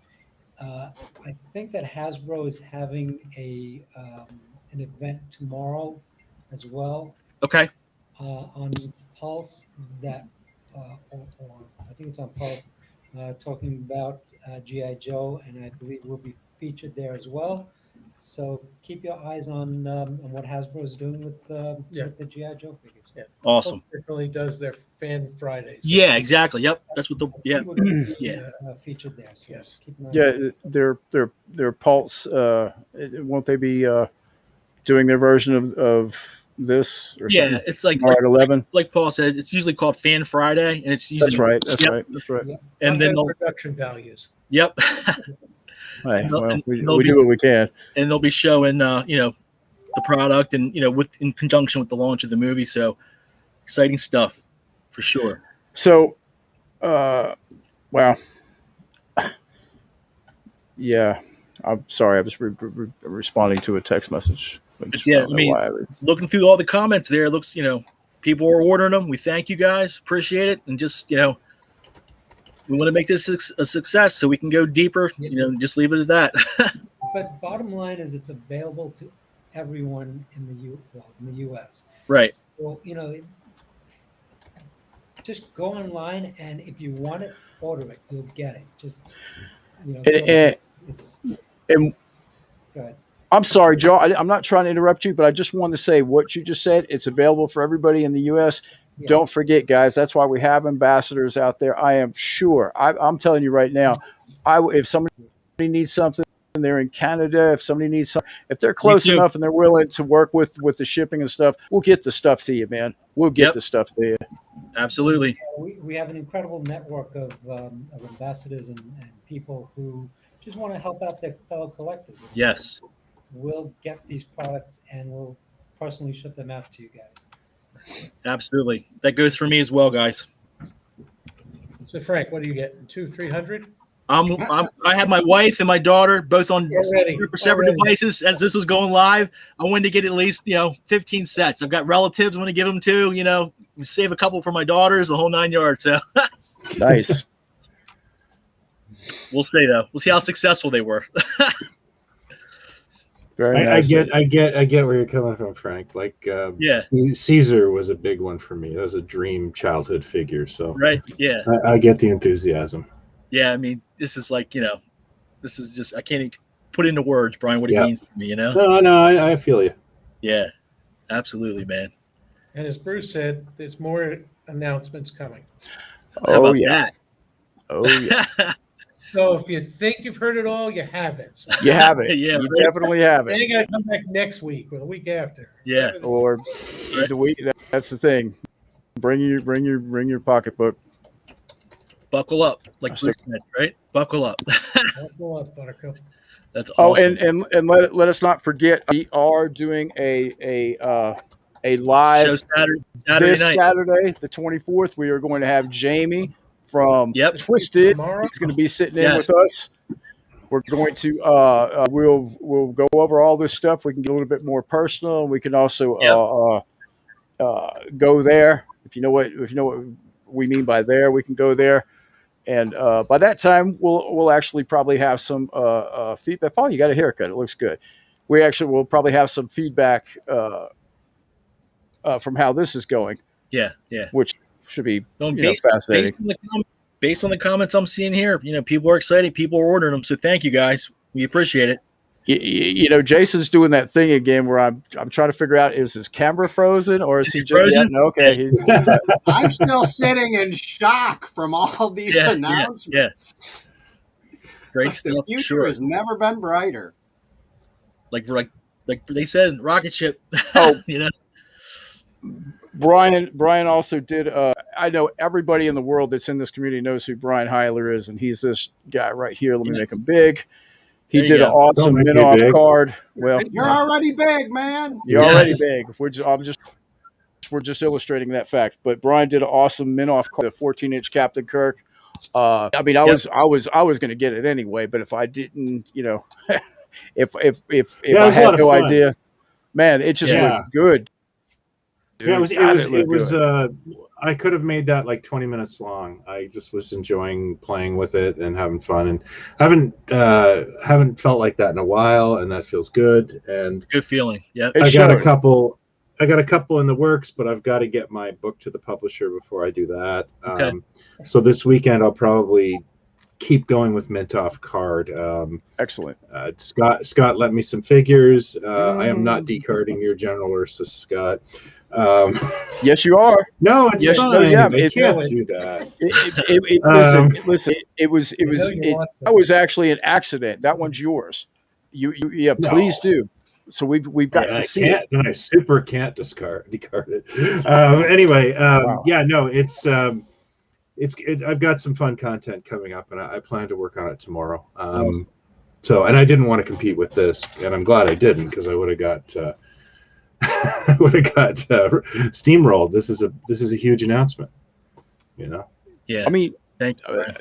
I think that Hasbro is having an event tomorrow as well. Okay. On Pulse that, or I think it's on Pulse, talking about GI Joe, and I believe we'll be featured there as well. So keep your eyes on what Hasbro is doing with the GI Joe figures. Yeah, awesome. It really does their Fan Fridays. Yeah, exactly. Yep, that's what featured there. So yes. Their Pulse. Won't they be doing their version of this? Or something? It's like at 11. Like Paul said, it's usually called Fan Friday, and it's usually That's right. Yep. And then production values. Yep. Hey, we do what we can, and they'll be showing the product and in conjunction with the launch of the movie. So exciting stuff for sure. So, wow, yeah. I'm sorry, I was responding to a text message. Looking through all the comments there, it looks people are ordering them. We thank you guys, appreciate it, and just we want to make this a success so we can go deeper. Just leave it at that. But bottom line is, it's available to everyone in the U.S. Right. So just go online, and if you want it, order it. You'll get it. Just go ahead. I'm sorry, Joe. I'm not trying to interrupt you, but I just wanted to say what you just said. It's available for everybody in the U.S. Yeah. Don't forget, guys. That's why we have ambassadors out there. I am sure. I'm telling you right now. If somebody needs something, they're in Canada. If somebody needs something, if they're close enough and they're willing to work with the shipping and stuff, we'll get the stuff to you, man. We'll get the stuff to you. Absolutely. We have an incredible network of ambassadors and people who just want to help out their fellow collectors. Yes. We'll get these products and we'll personally ship them out to you guys. Absolutely. That goes for me as well, guys. So Frank, what are you getting? 200-300? I have my wife and my daughter both on separate devices. As this was going live, I wanted to get at least 15 sets. I've got relatives I want to give them to. Save a couple for my daughters, the whole 9 yards. So Nice. We'll see though. We'll see how successful they were. Very nice. I get where you're coming from, Frank. Like, Caesar was a big one for me. That was a dream childhood figure. So right, yeah, I get the enthusiasm. Yeah, I mean, this is like this is just I can't even put into words, Brian, what it means to me. No, I feel you. Yeah, absolutely, man. And as Bruce said, there's more announcements coming. Oh yeah. That? Oh yeah. So if you think you've heard it all, you haven't. So You have it. Yeah, you definitely have then it. you got to come back next week or the week after. Yeah. Or the week. That's the thing. Bring your pocketbook. Buckle up, like Bruce said, right? Buckle up. Buckle up, Buttercup. That's awesome. And let us not forget, we are doing a live show Saturday this night. Saturday, the 24th. We are going to have Jamie from Twisted. Tomorrow? He's going to be sitting in with us. We're going to we'll go over all this stuff. We can get a little bit more personal. We can also go there. If you know what we mean by there, we can go there. And by that time, we'll actually probably have some feedback. Paul, you got a haircut. It looks good. We'll probably have some feedback from how this is going. Yeah. Which should be fascinating. Based on the comments I'm seeing here, people are excited. People are ordering them. So thank you guys. We appreciate it. Jason's doing that thing again where I'm trying to figure out, is his camera frozen or is he just frozen? no, okay? He's I'm still sitting in shock from all these announcements. Yeah. Great The stuff. future Sure. has never been brighter. Like they said, rocket ship. Oh, Brian also did. I know everybody in the world that's in this community knows who Brian Heiler is, and he's this guy right here. Let me make him big. He did an awesome Minoff card. Well, you're already big, man. You're already big. We're just illustrating that fact. But Brian did an awesome Minoff card, the 14-inch Captain Kirk. I mean, I was going to get it anyway, but if I didn't, if I had no idea, man, it just looked good. Dude. Yeah, it was. I could have made that like 20 minutes long. I just was enjoying playing with it and having fun, and haven't felt like that in a while, and that feels good. And good feeling. Yeah, I got a couple in the works, but I've got to get my book to the publisher before I do that. Okay. So this weekend I'll probably keep going with Mintoff card. Excellent. Scott lent me some figures. I am not decarding your General Ursus, Scott. Yes, you are. No, it's fine. No, yeah, I can't do that. Listen. That was actually an accident. That one's yours. Please do. So we've got to see it. And I super can't decard it. Anyway, wow. Yeah, no, it's I've got some fun content coming up, and I plan to work on it tomorrow. So, and I didn't want to compete with this, and I'm glad I didn't, because I would have got. Steamrolled. This is a huge announcement, Yeah. I mean,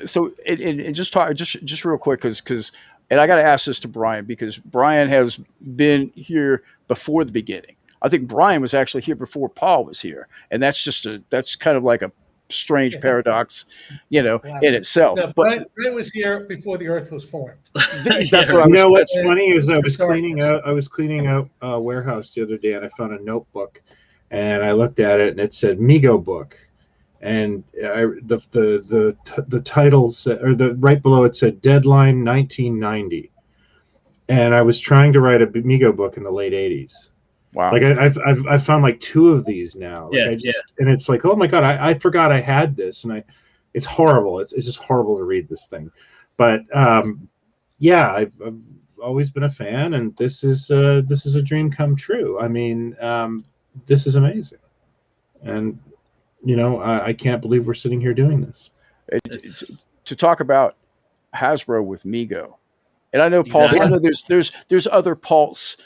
so and just talk just real quick because and I got to ask this to Brian, because Brian has been here before the beginning. I think Brian was actually here before Paul was here, and that's kind of like a strange paradox, in itself. No, but Brian was here before the Earth was formed. That's what I was. What's funny is I was cleaning out a warehouse the other day, and I found a notebook, and I looked at it, and it said Mego book, and the title said, or the right below it said deadline 1990, and I was trying to write a Mego book in the late 80s. Wow. Like I've found like 2 of these now. And it's like, oh my God, I forgot I had this, and it's horrible. It's just horrible to read this thing. But I've always been a fan, and this is a dream come true. I mean, this is amazing, and I can't believe we're sitting here doing this. To talk about Hasbro with Mego, And I know Pulse. Exactly. I know there's other Pulse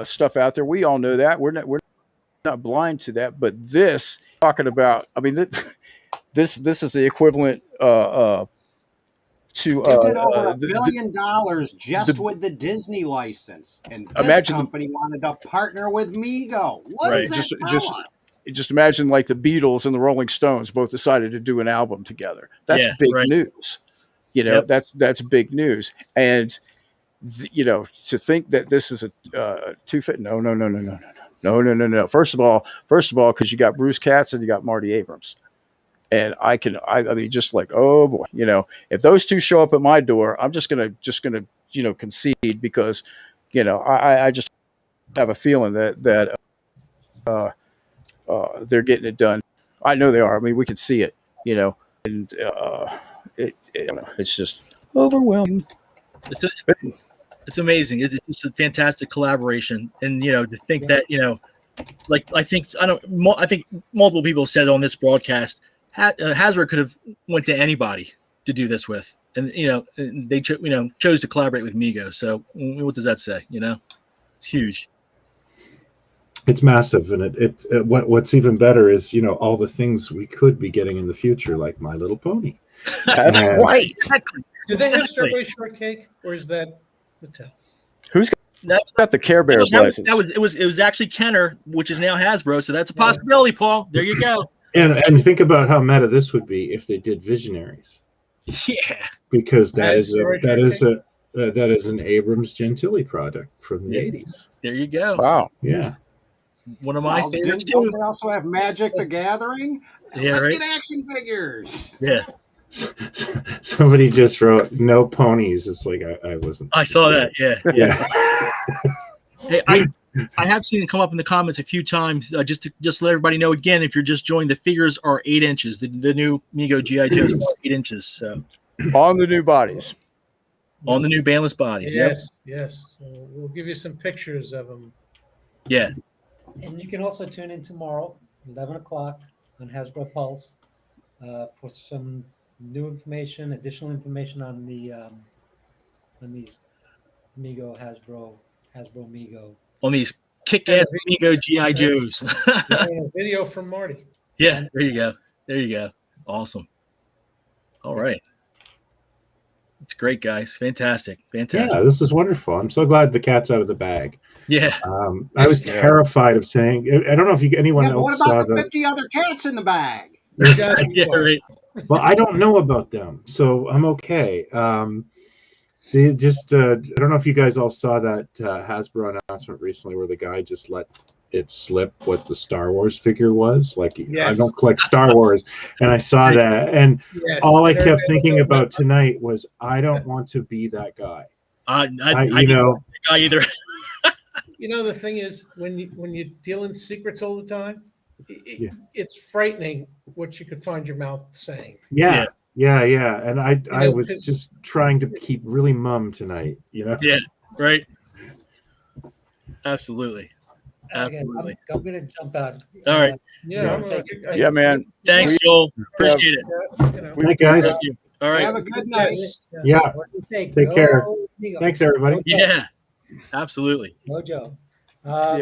stuff out there. We all know that. We're not blind to that. But this talking about. I mean, this is the equivalent to They did over $1 billion just with the Disney license, and this imagine company wanted to partner with Mego. What right. does that tell us? Just imagine like the Beatles and the Rolling Stones both decided to do an album together. That's big news. You know, that's big news. And you know, to think that this is a two-fit. No. First of all, because you got Bruce Katz and you got Marty Abrams. And I mean, just like, oh boy, you know, if those two show up at my door, I'm just gonna, you know, concede because, you know, I just have a feeling that they're getting it done. I know they are. I mean, we can see it, you know, and it's just overwhelming. It's amazing. It's just a fantastic collaboration, and you know, to think that, you know, like I think multiple people have said on this broadcast. Hasbro could have went to anybody to do this with, and you know they chose to collaborate with Mego. So what does that say? You know, it's huge. It's massive, and what's even better is, you know, all the things we could be getting in the future, like My Little Pony. That's right. Exactly. Do they have Strawberry Shortcake, or is that Mattel? Who's got the Care Bears license? It was actually Kenner, which is now Hasbro. So that's a possibility, Paul. There you go. And think about how meta this would be if they did Visionaries. Yeah, because that is an Abrams Gentili product from the 80s. There you go. Wow. Yeah. One of my favorites Don't too. they also have Magic the Gathering? Yeah, Let's right. get action figures. Yeah. Somebody just wrote no ponies. It's like I wasn't. I saw that. Yeah. Hey, I have seen it come up in the comments a few times. Just to let everybody know again, if you're just joining, the figures are 8 inches. The new Mego GI Joes are 8 inches. So on the new bodies, on the new banless bodies. Yes. So we'll give you some pictures of them. Yeah. And you can also tune in tomorrow, 11 o'clock on Hasbro Pulse, for some new information, additional information on the on these Hasbro Mego. On these kick-ass Mego GI Joes. A video from Marty. Yeah, there you go. Awesome. All right. It's great, guys. Fantastic. Yeah, this is wonderful. I'm so glad the cat's out of the bag. Yeah. I was terrified of saying. I don't know if anyone else what saw about the 50 other cats in the bag? Yeah, right. Well, I don't know about them, so I'm okay. They just I don't know if you guys all saw that Hasbro announcement recently where the guy just let it slip what the Star Wars figure was. Like, I don't collect Star Wars, and I saw that, and all I kept thinking about tonight was I don't want to be that guy. I you know, guy either. You know, the thing is, when you deal in secrets all the time, it's frightening what you could find your mouth saying. Yeah. And I was just trying to keep really mum tonight, you know? Yeah, right. Absolutely. Guys, I'm going to jump out. All right. Yeah, man. Thanks, Joel. Appreciate it. Thank you, guys. All right. Have a good night. Yeah. Take care. Thanks, everybody. Yeah, absolutely. Mojo.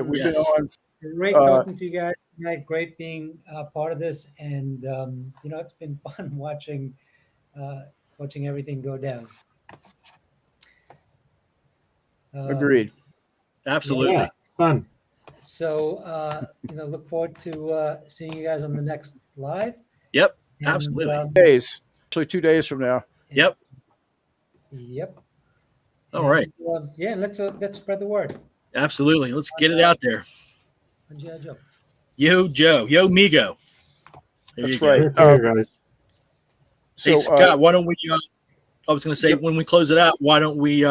We've been on. Great talking to you guys tonight. Great being part of this, and you know, it's been fun watching everything go down. Agreed. Absolutely. Yeah, fun. So you know, look forward to seeing you guys on the next live. Yep. And, Absolutely. Days. Actually, 2 days from now. Yep. All right. Yeah, let's spread the word. Absolutely. Let's get it out there. Joe. Yo, Mego. That's right. Guys. Hey, Scott, why don't we? I was going to say, when we close it out, why don't we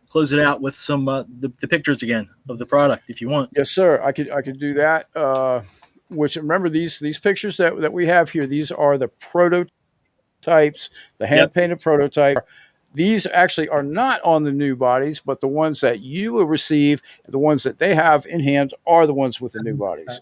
close it out with some the pictures again of the product, if you want? Yes, sir. I could do that. Which, remember, these pictures that we have here, these are the prototypes, the hand painted prototype. These actually are not on the new bodies, but the ones that you will receive, the ones that they have in hand, are the ones with the new bodies.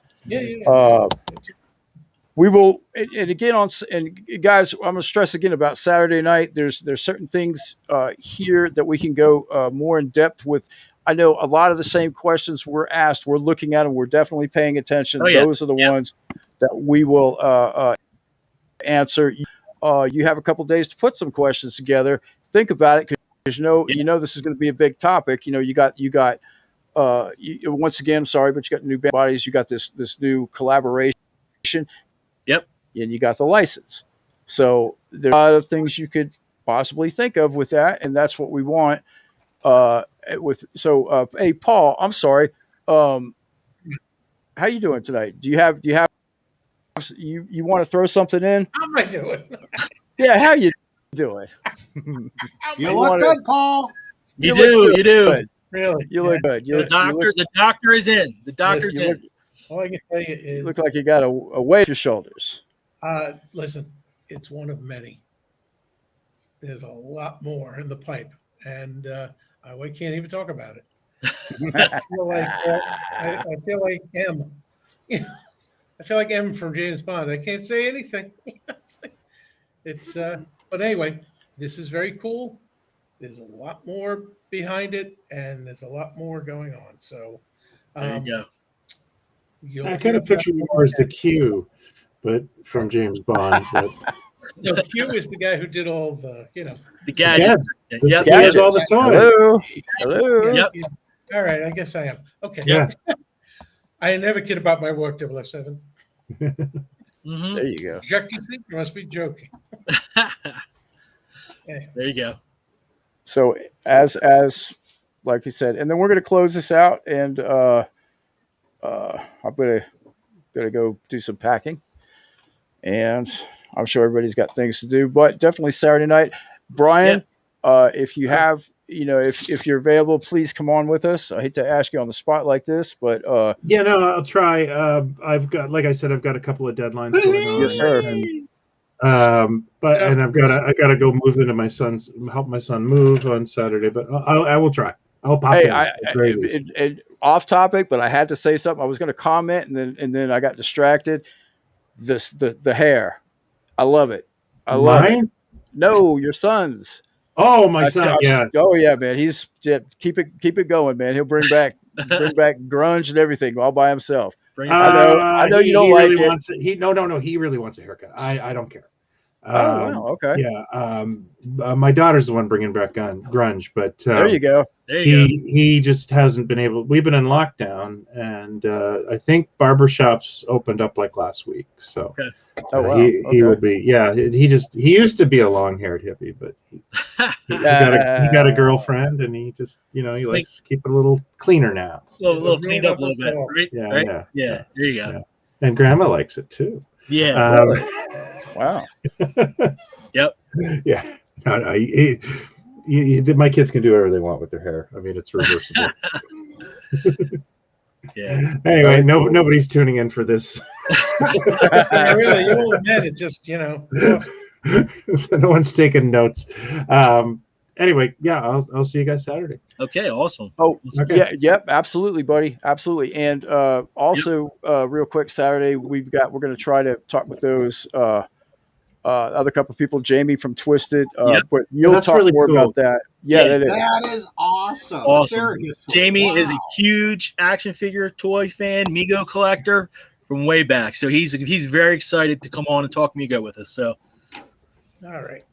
we will, and again and guys, I'm going to stress again about Saturday night. There's certain things here that we can go more in depth with. I know a lot of the same questions were asked. We're looking at them. We're definitely paying attention. Oh, yeah. Those are the ones that we will answer. You have a couple days to put some questions together. Think about it, because you know this is going to be a big topic. You got once again, I'm sorry, but you got new bodies. You got this new collaboration. Yep. And you got the license. So there's a lot of things you could possibly think of with that, and that's what we want. Hey, Paul, I'm sorry. How you doing tonight? Do you have you want to throw something in? How am I doing? Yeah, how you doing? You look good, Paul. You do. Good. Really? You look good. The doctor is in. The doctor's in. All I can tell you is, You look like you got a weight off your shoulders. listen, it's one of many. There's a lot more in the pipe, and I can't even talk about it. I feel like M. I feel like M from James Bond. I can't say anything. But anyway, this is very cool. There's a lot more behind it, and there's a lot more going on. So There you go. I kind of picture more as the Q, but from James Bond. But no, Q is the guy who did all the The gadgets. Yep. Yep. He has all the toys. Hello. Yep. All right, I guess I am. Okay. Yeah. I never kid about my work, 007. Mhm. There you go. Jackie, you must be joking. There you go. So as like you said, and then we're going to close this out, and I'm gonna go do some packing, and I'm sure everybody's got things to do, but definitely Saturday night. Brian, if you have, if you're available, please come on with us. I hate to ask you on the spot like this, but Yeah, no, I'll try. I've got, like I said, I've got a couple of deadlines going on. yes, sir. And I've got to go help my son move on Saturday. But I will try. I'll pop in. And off topic, but I had to say something. I was going to comment, and then I got distracted. The hair, I love it. I love it. No, your son's. Oh, my son. Yeah. Oh yeah, man. He's keep it going, man. He'll bring back grunge and everything all by himself. I know you don't like really it. No. He really wants a haircut. I don't care. Wow. Okay. Yeah. My daughter's the one bringing back grunge, but there you go. He just hasn't been able. We've been in lockdown, and I think barbershops opened up like last week. So he will be. Yeah. He used to be a long-haired hippie, but he got a girlfriend, and he just he likes to keep it a little cleaner now. A little cleaned up a little bit, right? Yeah. Right? Yeah. There you go. Yeah. And Grandma likes it too. Yeah. Wow. Yep. Yeah. No. My kids can do whatever they want with their hair. I mean, it's reversible. Yeah. Anyway, nobody's tuning in for this. Yeah, really, you will admit it. Just no one's taking notes. Anyway, yeah, I'll see you guys Saturday. Okay, awesome. Oh, okay. Yeah, yep, absolutely, buddy, absolutely. And also, real quick, Saturday we're going to try to talk with those other couple of people, Jamie from Twisted. But you'll talk really more about that. Yeah, that is. That is awesome. Seriously. Jamie is a huge action figure toy fan, Mego collector from way back. So he's very excited to come on and talk Mego with us. So, all right.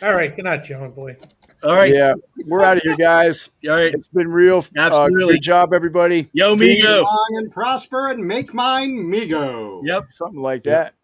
Good night, John boy. All right. Yeah, we're out of here, guys. All right. It's been real. Absolutely. Good job, everybody. Yo, Be Mego. strong and prosper and make mine Mego. Yep. Something like that.